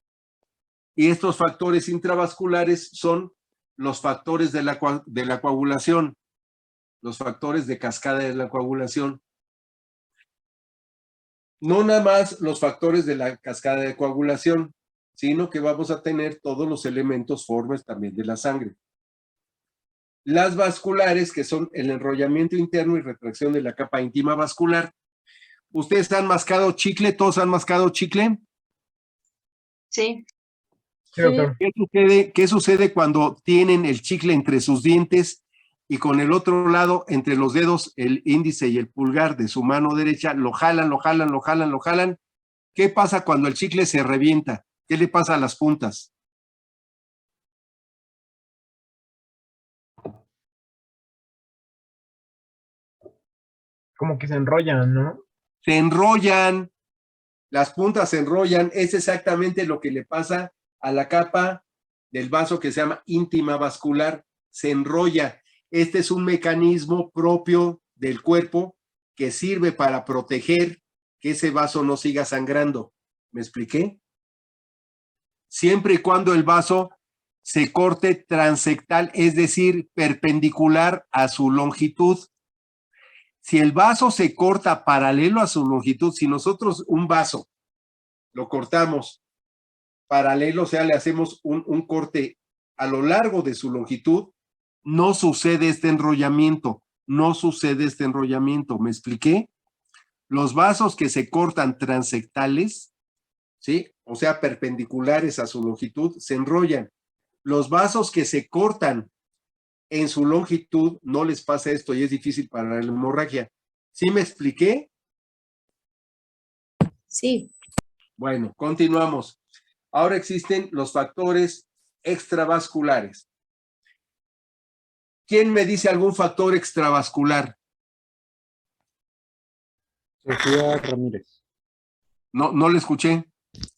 y estos factores intravasculares son los factores de la coagulación, los factores de cascada de la coagulación. No nada más los factores de la cascada de coagulación, sino que vamos a tener todos los elementos formes también de la sangre. Las vasculares, que son el enrollamiento interno y retracción de la capa íntima vascular. ¿Ustedes han mascado chicle? ¿Todos han mascado chicle? Sí. Sí. ¿Qué sucede cuando tienen el chicle entre sus dientes y con el otro lado, entre los dedos, el índice y el pulgar de su mano derecha, lo jalan? ¿Qué pasa cuando el chicle se revienta? ¿Qué le pasa a las puntas? Como que se enrollan, ¿no? Se enrollan, las puntas se enrollan. Es exactamente lo que le pasa a la capa del vaso que se llama íntima vascular. Se enrolla. Este es un mecanismo propio del cuerpo que sirve para proteger que ese vaso no siga sangrando. ¿Me expliqué? Siempre y cuando el vaso se corte transectal, es decir, perpendicular a su longitud. Si el vaso se corta paralelo a su longitud, si nosotros un vaso lo cortamos paralelo, o sea, le hacemos un corte a lo largo de su longitud, no sucede este enrollamiento, ¿me expliqué? Los vasos que se cortan transectales, ¿sí? O sea, perpendiculares a su longitud, se enrollan. Los vasos que se cortan en su longitud, no les pasa esto y es difícil para la hemorragia. ¿Sí me expliqué? Sí. Bueno, continuamos. Ahora existen los factores extravasculares. ¿Quién me dice algún factor extravascular? Sofía Ramírez. No le escuché.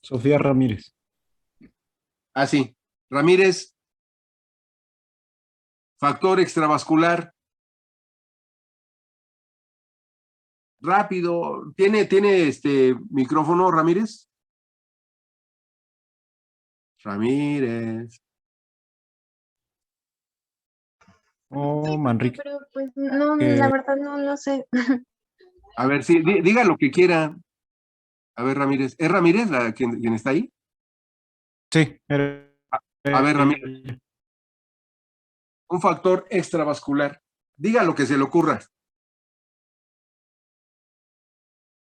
Sofía Ramírez. Ah, sí. Ramírez. Factor extravascular. Rápido. ¿Tiene micrófono, Ramírez? Ramírez. Oh, Manrique. Pero pues no, Que- la verdad no lo sé. A ver, sí, diga lo que quiera. A ver, Ramírez. ¿Es Ramírez quien está ahí? Sí. A ver, Ramírez. Un factor extravascular. Diga lo que se le ocurra.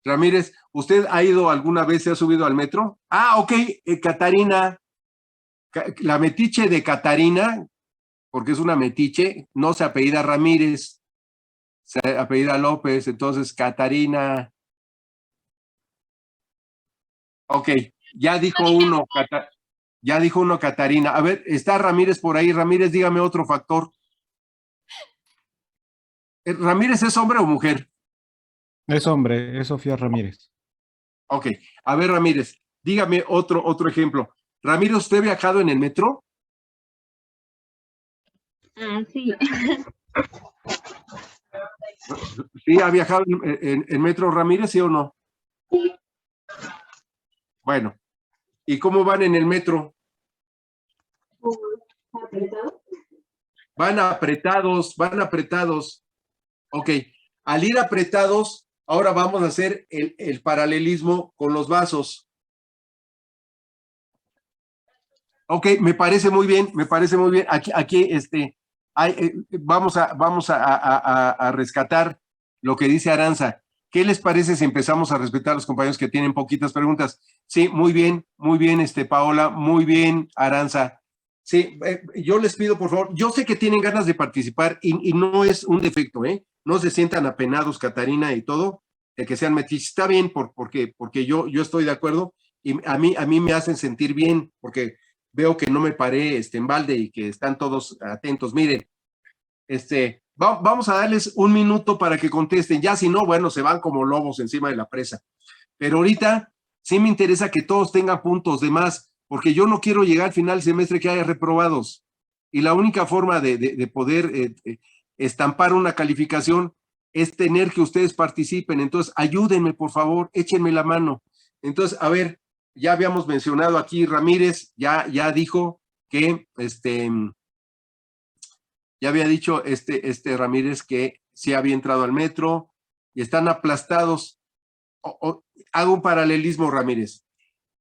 Ramírez, ¿usted ha ido alguna vez, se ha subido al metro? Ah, ok, Catarina. La metiche de Catarina, porque es una metiche, no se apellida Ramírez, se apellida López, entonces Catarina. Ok, ya dijo uno, Catarina. A ver, está Ramírez por ahí. Ramírez, dígame otro factor. ¿Ramírez es hombre o mujer? Es hombre, es Sofía Ramírez. Ok, a ver, Ramírez, dígame otro ejemplo. Ramírez, ¿usted ha viajado en el metro? Sí. ¿Sí ha viajado en metro, Ramírez, sí o no? Sí. Bueno, ¿y cómo van en el metro? Van apretados. Ok, al ir apretados, ahora vamos a hacer el paralelismo con los vasos. Ok, me parece muy bien. Aquí vamos a rescatar lo que dice Aranza. ¿Qué les parece si empezamos a respetar a los compañeros que tienen poquitas preguntas? Sí, muy bien, Paola, muy bien, Aranza. Sí, yo les pido, por favor, yo sé que tienen ganas de participar y no es un defecto, ¿eh? No se sientan apenados, Catarina y todo, de que sean metiches. Está bien, porque yo estoy de acuerdo y a mí me hacen sentir bien, porque veo que no me paré en balde y que están todos atentos. Miren, vamos a darles un minuto para que contesten. Ya si no, bueno, se van como lobos encima de la presa. Pero ahorita sí me interesa que todos tengan puntos de más, porque yo no quiero llegar al final del semestre que haya reprobados. Y la única forma de poder estampar una calificación es tener que ustedes participen. Entonces, ayúdenme, por favor, échenme la mano. Entonces, a ver, ya habíamos mencionado aquí, Ramírez ya dijo que, ya había dicho Ramírez que sí había entrado al metro y están aplastados. Hago un paralelismo, Ramírez.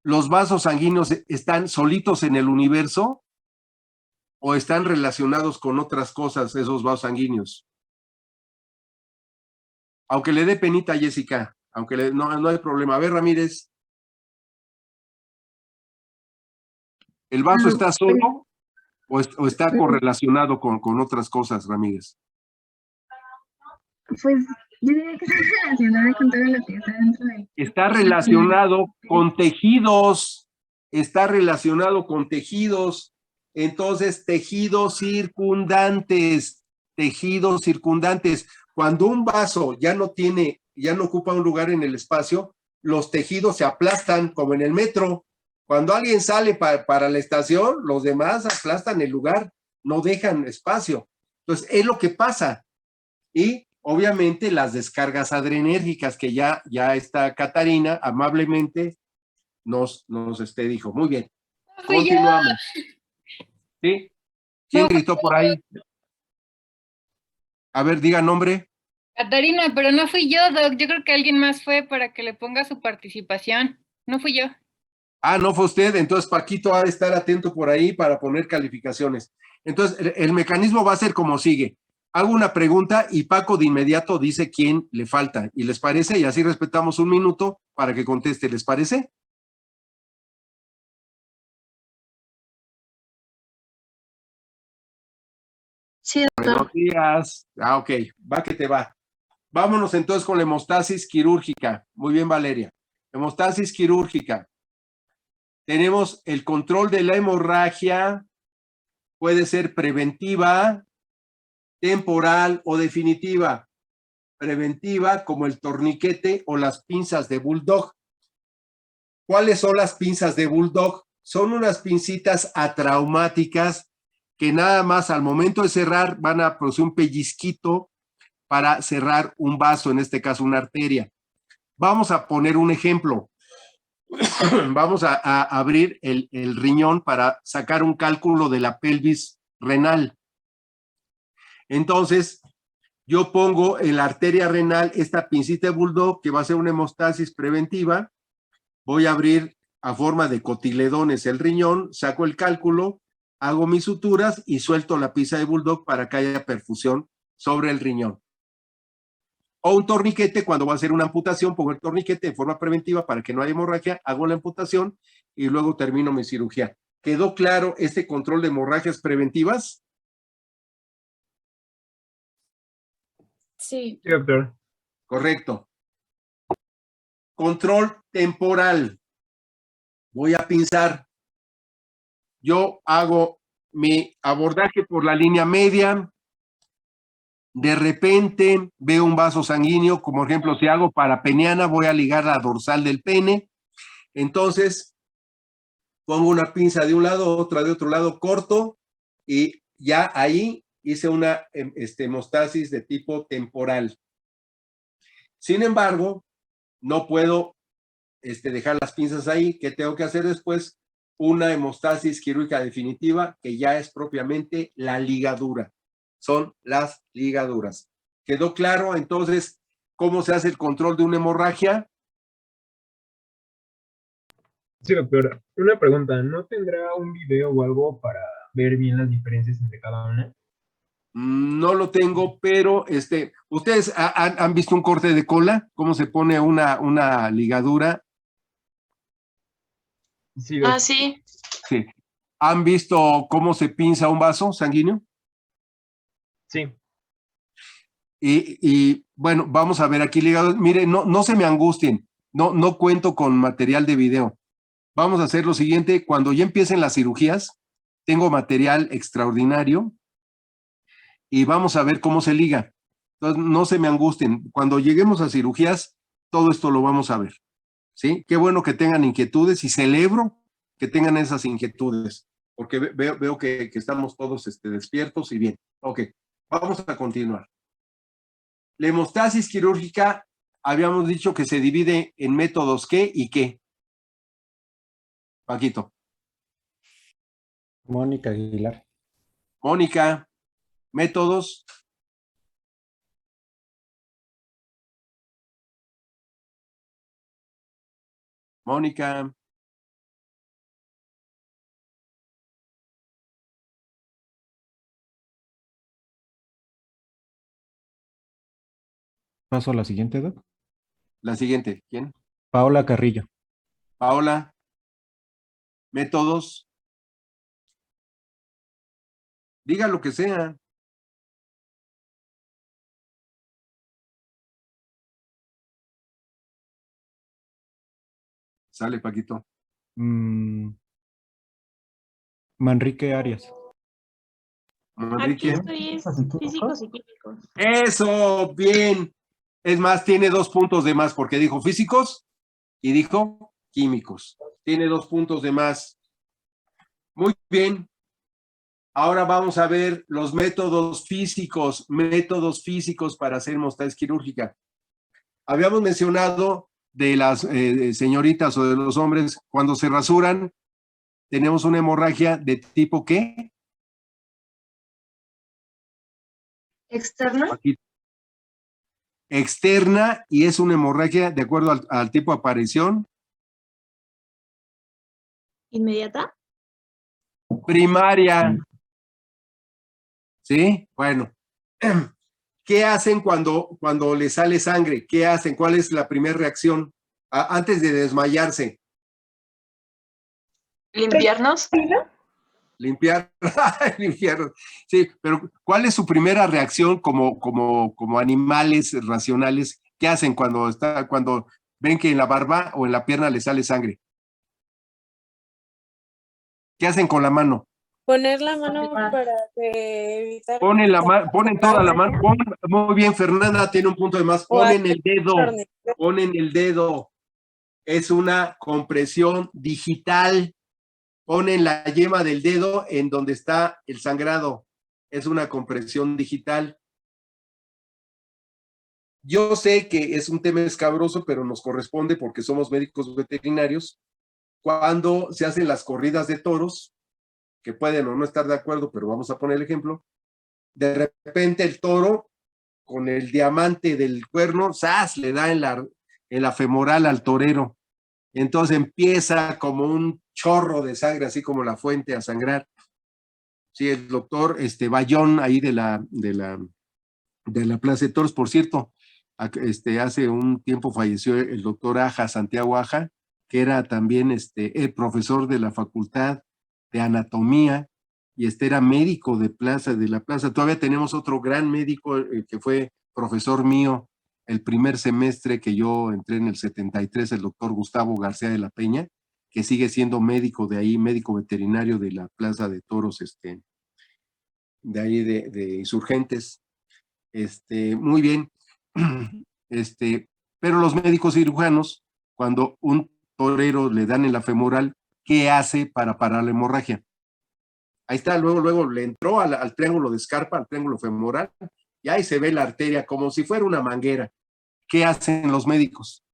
¿Los vasos sanguíneos están solitos en el universo o están relacionados con otras cosas esos vasos sanguíneos? Aunque le dé penita a Jessica, no hay problema. A ver, Ramírez. ¿El vaso está solo o está correlacionado con otras cosas, Ramírez? Pues yo diría que está relacionado con todo lo que está dentro del... Está relacionado con tejidos, entonces tejidos circundantes. Cuando un vaso ya no ocupa un lugar en el espacio, los tejidos se aplastan, como en el metro. Cuando alguien sale para la estación, los demás aplastan el lugar, no dejan espacio. Entonces, es lo que pasa. Y obviamente las descargas adrenérgicas que ya está Catarina amablemente nos dijo. Muy bien. Continuamos. ¿Sí? ¿Quién gritó por ahí? A ver, diga nombre. Catarina, pero no fui yo, Doc. Yo creo que alguien más fue para que le ponga su participación. No fui yo. Ah, no fue usted. Entonces Paquito ha de estar atento por ahí para poner calificaciones. Entonces, el mecanismo va a ser como sigue. Hago una pregunta y Paco de inmediato dice quién le falta. ¿Y les parece? Y así respetamos un minuto para que conteste. ¿Les parece? Sí, Buenos días. Ok, va que te va. Vámonos entonces con la hemostasis quirúrgica. Muy bien, Valeria. Hemostasis quirúrgica. Tenemos el control de la hemorragia. Puede ser preventiva, temporal o definitiva. Preventiva, como el torniquete o las pinzas de bulldog. ¿Cuáles son las pinzas de bulldog? Son unas pincitas atraumáticas que nada más al momento de cerrar van a producir un pellizquito para cerrar un vaso, en este caso una arteria. Vamos a poner un ejemplo. Vamos a abrir el riñón para sacar un cálculo de la pelvis renal. Entonces, yo pongo en la arteria renal esta pincita de bulldog que va a ser una hemostasis preventiva. Voy a abrir a forma de cotiledones el riñón, saco el cálculo, hago mis suturas y suelto la pinza de bulldog para que haya perfusión sobre el riñón. O un torniquete, cuando va a hacer una amputación, pongo el torniquete en forma preventiva para que no haya hemorragia, hago la amputación y luego termino mi cirugía. ¿Quedó claro este control de hemorragias preventivas? Sí. Sí, doctor. Correcto. Control temporal. Voy a pinzar. Yo hago mi abordaje por la línea media. De repente veo un vaso sanguíneo, como por ejemplo, si hago parapeniana, voy a ligar la dorsal del pene. Entonces, pongo una pinza de un lado, otra de otro lado, corto, y ya ahí hice una hemostasis de tipo temporal. Sin embargo, no puedo dejar las pinzas ahí. ¿Qué tengo que hacer después? Una hemostasis quirúrgica definitiva, que ya es propiamente la ligadura. Son las ligaduras. ¿Quedó claro entonces cómo se hace el control de una hemorragia? Sí, doctor. Una pregunta, ¿no tendrá un video o algo para ver bien las diferencias entre cada una? No lo tengo, pero ¿ustedes han visto un corte de cola? ¿Cómo se pone una ligadura? Sí, Ah, sí. Sí. ¿Han visto cómo se pinza un vaso sanguíneo? sí. Y bueno, vamos a ver aquí ligados. Miren, no se me angustien. No cuento con material de video. Vamos a hacer lo siguiente. Cuando ya empiecen las cirugías, tengo material extraordinario y vamos a ver cómo se liga. Entonces, no se me angustien. Cuando lleguemos a cirugías, todo esto lo vamos a ver. ¿Sí? Qué bueno que tengan inquietudes y celebro que tengan esas inquietudes, porque veo que estamos todos despiertos y bien. Ok, vamos a continuar. La hemostasis quirúrgica, habíamos dicho que se divide en métodos ¿qué y qué? Paquito. Mónica Aguilar. Mónica, métodos. Mónica. Paso a la siguiente, Doc. La siguiente, ¿quién? Paola Carrillo. Paola. Métodos. Diga lo que sea. Sale, Paquito. Manrique Arias. Manrique. Aquí estoy, es físicos y químicos. Eso, bien. Es más, tiene 2 puntos de más porque dijo físicos y dijo químicos. Tiene 2 puntos de más. Muy bien. Ahora vamos a ver los métodos físicos para hacer hemostasis quirúrgica. Habíamos mencionado de las señoritas o de los hombres, cuando se rasuran, tenemos una hemorragia de tipo ¿qué? ¿Externa? Aquí. Externa, y es una hemorragia de acuerdo al tipo de aparición. ¿Inmediata? Primaria. ¿Sí? Bueno. ¿Qué hacen cuando le sale sangre? ¿Qué hacen? ¿Cuál es la primera reacción? Antes de desmayarse. ¿Limpiarnos? Limpiar. Limpiar. Sí, pero ¿cuál es su primera reacción como animales racionales? ¿Qué hacen cuando ven que en la barba o en la pierna le sale sangre? ¿Qué hacen con la mano? Poner la mano para evitar. Ponen toda la mano. Muy bien, Fernanda tiene un punto de más. Ponen el dedo. Ponen el dedo. Es una compresión digital. Ponen la yema del dedo en donde está el sangrado. Es una compresión digital. Yo sé que es un tema escabroso, pero nos corresponde porque somos médicos veterinarios. Cuando se hacen las corridas de toros, que pueden o no estar de acuerdo, pero vamos a poner el ejemplo, de repente el toro, con el diamante del cuerno, ¡zas!, le da en la femoral al torero. Entonces empieza como un chorro de sangre, así como la fuente a sangrar. Sí, el doctor Bayón, ahí de la Plaza de Toros, por cierto, hace un tiempo falleció el doctor Aja, Santiago Aja, que era también el profesor de la Facultad de Anatomía, y era médico de la Plaza. Todavía tenemos otro gran médico que fue profesor mío el primer semestre que yo entré en el 73, el doctor Gustavo García de la Peña, que sigue siendo médico de ahí, médico veterinario de la Plaza de Toros, de ahí de Insurgentes. Muy bien. Pero los médicos cirujanos, cuando un torero le dan en la femoral, ¿qué hace para parar la hemorragia? Ahí está, luego le entró al triángulo de Scarpa, al triángulo femoral, y ahí se ve la arteria como si fuera una manguera. ¿Qué hacen los médicos?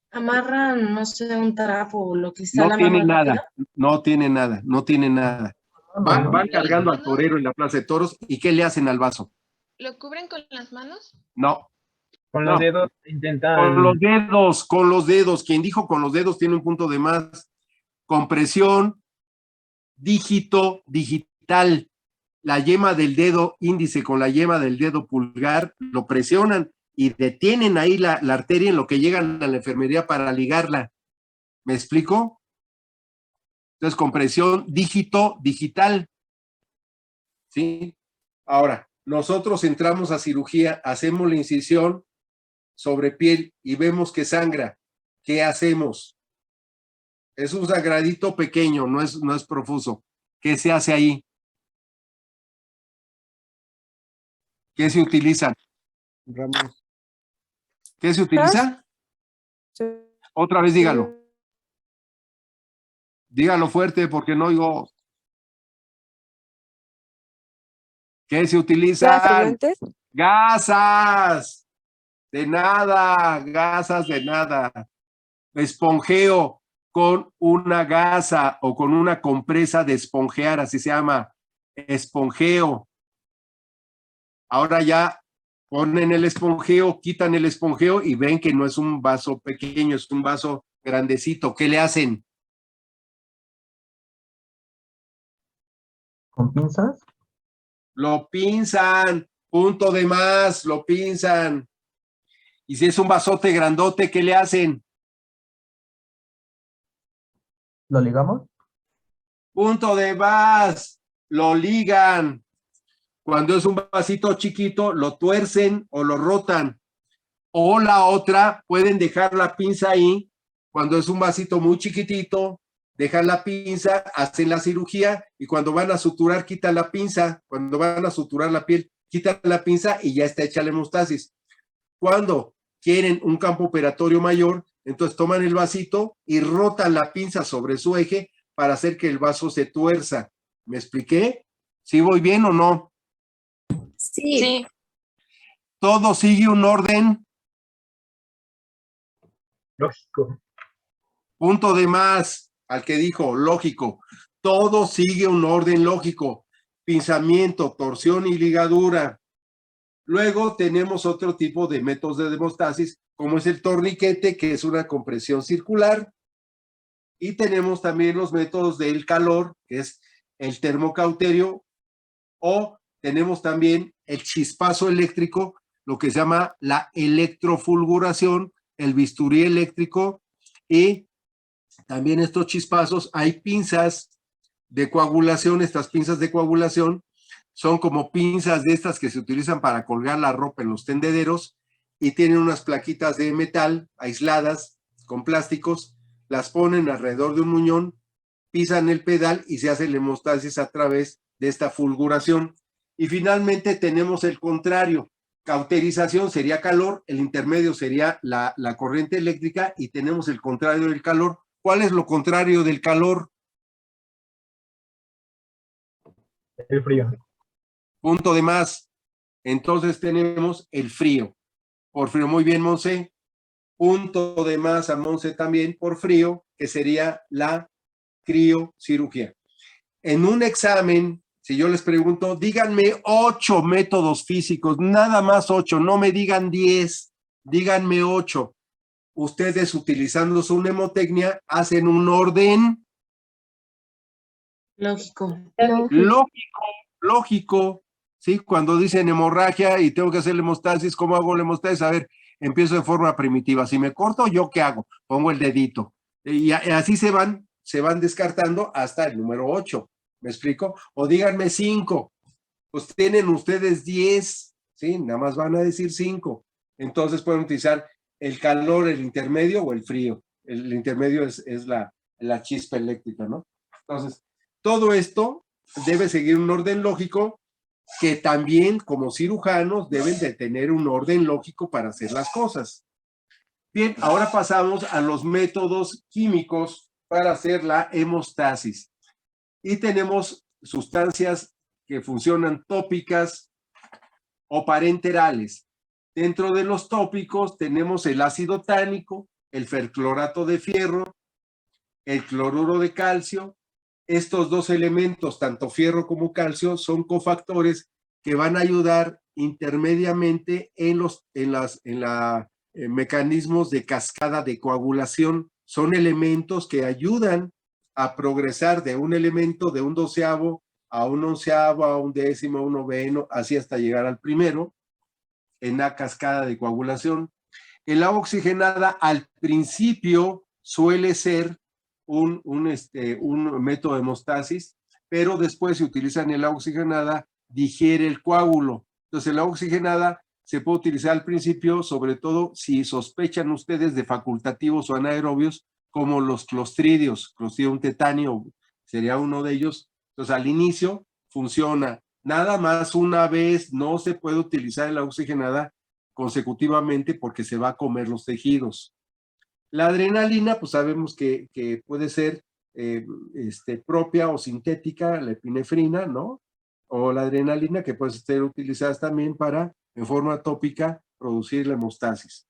Amarran, no sé, un trapo o lo que está No la tiene mano nada, rápida. no tiene nada. Van cargando al torero en la Plaza de Toros, ¿y qué le hacen al vaso? ¿Lo cubren con las manos? No. Con los dedos intentan. Con los dedos. Quien dijo con los dedos tiene un punto de más. Compresión, dígito, digital. la yema del dedo índice con la yema del dedo pulgar, lo presionan y detienen ahí la arteria en lo que llegan a la enfermería para ligarla. ¿Me explico? Entonces, compresión digital. ¿Sí? Ahora, nosotros entramos a cirugía, hacemos la incisión sobre piel y vemos que sangra. ¿Qué hacemos? Es un sangradito pequeño, no es profuso. ¿Qué se hace ahí? ¿Qué se utiliza? Ramos. ¿Qué se utiliza? Otra vez dígalo. Dígalo fuerte porque no oigo. ¿Qué se utiliza? Gasas. De nada, gasas de nada. Esponjeo con una gasa o con una compresa de esponjear, así se llama, esponjeo. Ahora ya ponen el esponjeo, quitan el esponjeo y ven que no es un vaso pequeño, es un vaso grandecito. ¿Qué le hacen? ¿Con pinzas? Lo pinzan, punto de más, lo pinzan. Y si es un vasote grandote, ¿qué le hacen? ¿Lo ligamos? Punto de más, lo ligan. Cuando es un vasito chiquito, lo tuercen o lo rotan. O la otra, pueden dejar la pinza ahí. Cuando es un vasito muy chiquitito, dejan la pinza, hacen la cirugía y cuando van a suturar, quitan la pinza. Cuando van a suturar la piel, quitan la pinza y ya está hecha la hemostasis. Cuando quieren un campo operatorio mayor, entonces toman el vasito y rotan la pinza sobre su eje para hacer que el vaso se tuerza. ¿Me expliqué? ¿Sí voy bien o no? Sí. Todo sigue un orden. Lógico. Punto de más al que dijo, lógico. Todo sigue un orden lógico. Pinzamiento, torsión y ligadura. Luego tenemos otro tipo de métodos de hemostasis, como es el torniquete, que es una compresión circular. Y tenemos también los métodos del calor, que es el termocauterio, o tenemos también el chispazo eléctrico, lo que se llama la electrofulguración, el bisturí eléctrico, y también estos chispazos, hay pinzas de coagulación, estas pinzas de coagulación son como pinzas de estas que se utilizan para colgar la ropa en los tendederos y tienen unas plaquitas de metal aisladas con plásticos, las ponen alrededor de un muñón, pisan el pedal y se hace la hemostasis a través de esta fulguración. Y finalmente tenemos el contrario. Cauterización sería calor, el intermedio sería la corriente eléctrica y tenemos el contrario del calor. ¿Cuál es lo contrario del calor? El frío. Punto de más. Entonces tenemos el frío. Por frío, muy bien, Monse. Punto de más a Monse también por frío, que sería la criocirugía. En un examen, si yo les pregunto, díganme 8 métodos físicos, nada más 8, no me digan 10, díganme 8. Ustedes, utilizando su mnemotecnia, hacen un orden Lógico. lógico, ¿sí? Cuando dicen hemorragia y tengo que hacer la hemostasis, ¿cómo hago la hemostasis? A ver, empiezo de forma primitiva. Si me corto, ¿yo qué hago? Pongo el dedito. Y así se van descartando hasta el número 8. ¿Me explico? O díganme 5. Pues tienen ustedes 10, ¿sí? Nada más van a decir 5. Entonces pueden utilizar el calor, el intermedio o el frío. El intermedio es la chispa eléctrica, ¿no? Entonces, todo esto debe seguir un orden lógico que también como cirujanos deben de tener un orden lógico para hacer las cosas. Bien, ahora pasamos a los métodos químicos para hacer la hemostasis. Y tenemos sustancias que funcionan tópicas o parenterales. Dentro de los tópicos tenemos el ácido tánico, el perclorato de fierro, el cloruro de calcio. Estos dos elementos, tanto fierro como calcio, son cofactores que van a ayudar intermediamente en los mecanismos de cascada de coagulación. Son elementos que ayudan a progresar de un elemento de un 12avo a un onceavo, a un décimo, a un noveno, así hasta llegar al primero, en la cascada de coagulación. El agua oxigenada al principio suele ser un método de hemostasis, pero después si utilizan el agua oxigenada, digiere el coágulo. Entonces el agua oxigenada se puede utilizar al principio, sobre todo si sospechan ustedes de facultativos o anaerobios, como los clostridios, Clostridium tetani sería uno de ellos. Entonces al inicio funciona. Nada más una vez, no se puede utilizar el agua oxigenada consecutivamente porque se va a comer los tejidos. La adrenalina, pues sabemos que puede ser propia o sintética, la epinefrina, ¿no? O la adrenalina, que puede ser utilizada también para, en forma tópica, producir la hemostasis.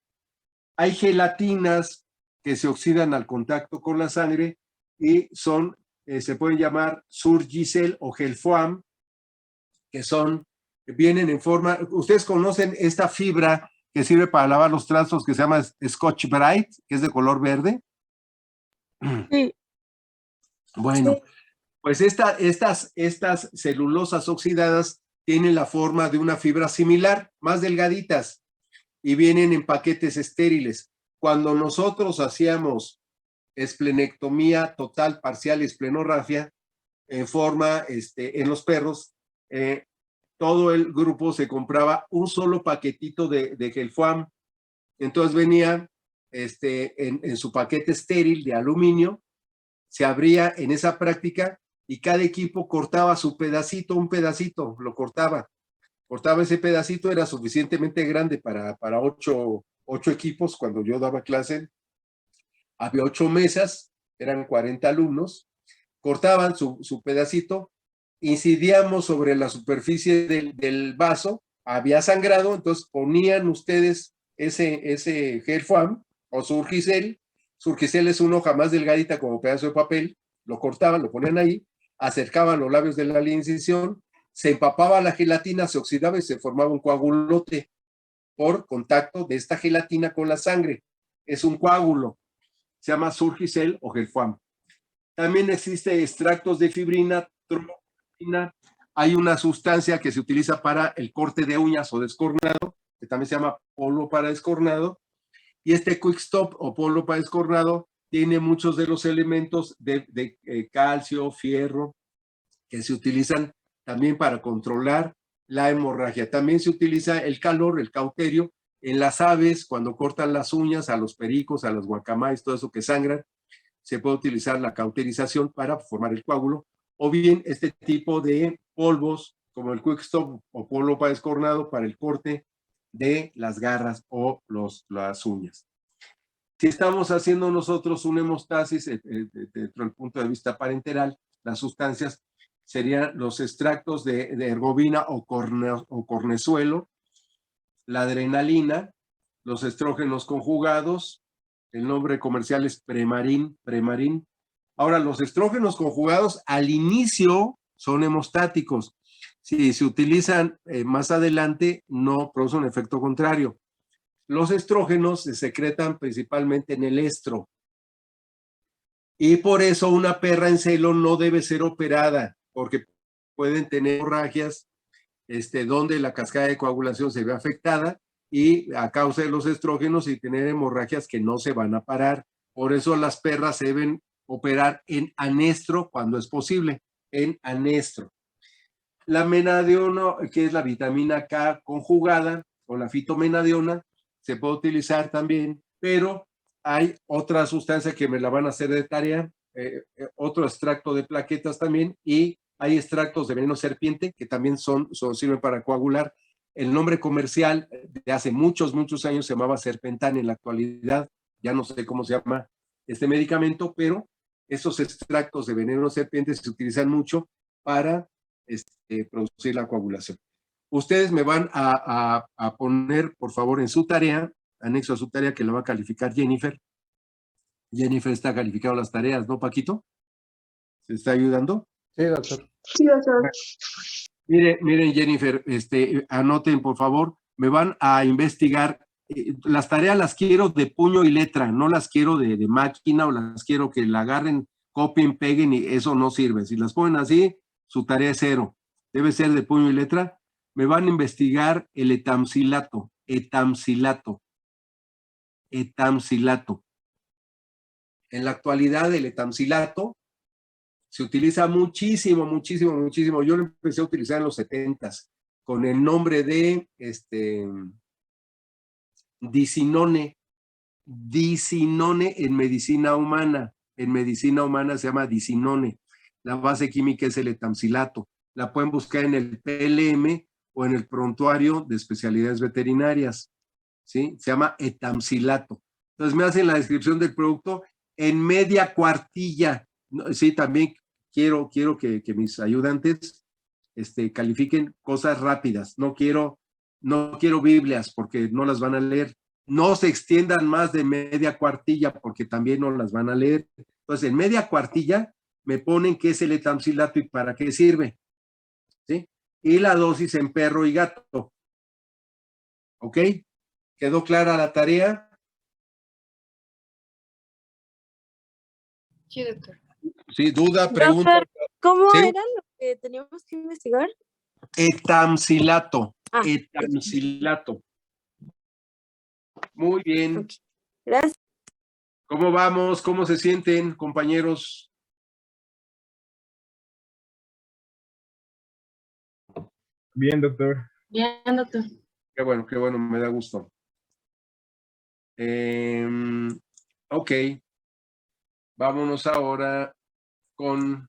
Hay gelatinas que se oxidan al contacto con la sangre y son, se pueden llamar Surgicel o Gelfoam, que vienen en forma, ustedes conocen esta fibra que sirve para lavar los trastos que se llama Scotch Brite, que es de color verde. Sí. Bueno, pues estas celulosas oxidadas tienen la forma de una fibra similar, más delgaditas, y vienen en paquetes estériles. Cuando nosotros hacíamos esplenectomía total, parcial y esplenorrafia, en forma, en los perros, todo el grupo se compraba un solo paquetito de Gelfoam. Entonces venía en su paquete estéril de aluminio, se abría en esa práctica y cada equipo cortaba su pedacito, un pedacito, lo cortaba. Cortaba ese pedacito, era suficientemente grande para 8 equipos. Cuando yo daba clase, había 8 mesas, eran 40 alumnos, cortaban su pedacito, incidíamos sobre la superficie del vaso, había sangrado, entonces ponían ustedes ese Gelfoam o Surgicel. Surgicel es una hoja más delgadita como pedazo de papel, lo cortaban, lo ponían ahí, acercaban los labios de la incisión, se empapaba la gelatina, se oxidaba y se formaba un coagulote por contacto de esta gelatina con la sangre. Es un coágulo, se llama Surgicel o Gelfoam. También existe extractos de fibrina, trombofina. Hay una sustancia que se utiliza para el corte de uñas o descornado, que también se llama polvo para descornado. Y este Quick Stop o polvo para descornado tiene muchos de los elementos de calcio, fierro, que se utilizan también para controlar la hemorragia. También se utiliza el calor, el cauterio, en las aves, cuando cortan las uñas, a los pericos, a los guacamayos, todo eso que sangran, se puede utilizar la cauterización para formar el coágulo, o bien este tipo de polvos, como el Quick Stop o polvo para descornado, para el corte de las garras o las uñas. Si estamos haciendo nosotros una hemostasis dentro del punto de vista parenteral, las sustancias serían los extractos de ergovina o cornezuelo, la adrenalina, los estrógenos conjugados, el nombre comercial es Premarin. Ahora, los estrógenos conjugados al inicio son hemostáticos. Si se utilizan más adelante, no producen un efecto contrario. Los estrógenos se secretan principalmente en el estro. Y por eso una perra en celo no debe ser operada, porque pueden tener hemorragias donde la cascada de coagulación se ve afectada y a causa de los estrógenos y tener hemorragias que no se van a parar. Por eso las perras se deben operar en anestro cuando es posible, en anestro. La menadiona, que es la vitamina K conjugada, o la fitomenadiona, se puede utilizar también, pero hay otra sustancia que me la van a hacer de tarea, otro extracto de plaquetas también, y hay extractos de veneno serpiente que también sirven para coagular. El nombre comercial de hace muchos años se llamaba Serpentan. En la actualidad ya no sé cómo se llama este medicamento, pero esos extractos de veneno serpiente se utilizan mucho para producir la coagulación. Ustedes me van a poner, por favor, en su tarea, anexo a su tarea que la va a calificar Jennifer. Jennifer está calificando las tareas, ¿no, Paquito? ¿Se está ayudando? Sí, doctor. Sí, doctor. Miren, Jennifer, anoten, por favor, me van a investigar. Las tareas las quiero de puño y letra, no las quiero de máquina, o las quiero que la agarren, copien, peguen, y eso no sirve. Si las ponen así, su tarea es 0. Debe ser de puño y letra. Me van a investigar el etamcilato. Etamcilato. Etamcilato. En la actualidad, el etamcilato se utiliza muchísimo, muchísimo, muchísimo. Yo lo empecé a utilizar en los 70s con el nombre de dicinone. Dicinone en medicina humana. En medicina humana se llama dicinone. La base química es el etamcilato. La pueden buscar en el PLM o en el prontuario de especialidades veterinarias. ¿Sí? Se llama etamcilato. Entonces me hacen la descripción del producto en media cuartilla. Sí, también quiero que mis ayudantes califiquen cosas rápidas. No quiero Biblias porque no las van a leer. No se extiendan más de media cuartilla porque también no las van a leer. Entonces, en media cuartilla me ponen qué es el etamcilato y para qué sirve. ¿Sí? Y la dosis en perro y gato. ¿Ok? ¿Quedó clara la tarea? Sí, doctor. Sí, duda, pregunta. Doctor, ¿cómo ¿Sí? era lo que teníamos que investigar? Etamcilato. Ah, Etamcilato. Muy bien. ok. Gracias. ¿Cómo vamos? ¿Cómo se sienten, compañeros? Bien, doctor. Bien, doctor. Qué bueno, me da gusto. Ok. Vámonos ahora con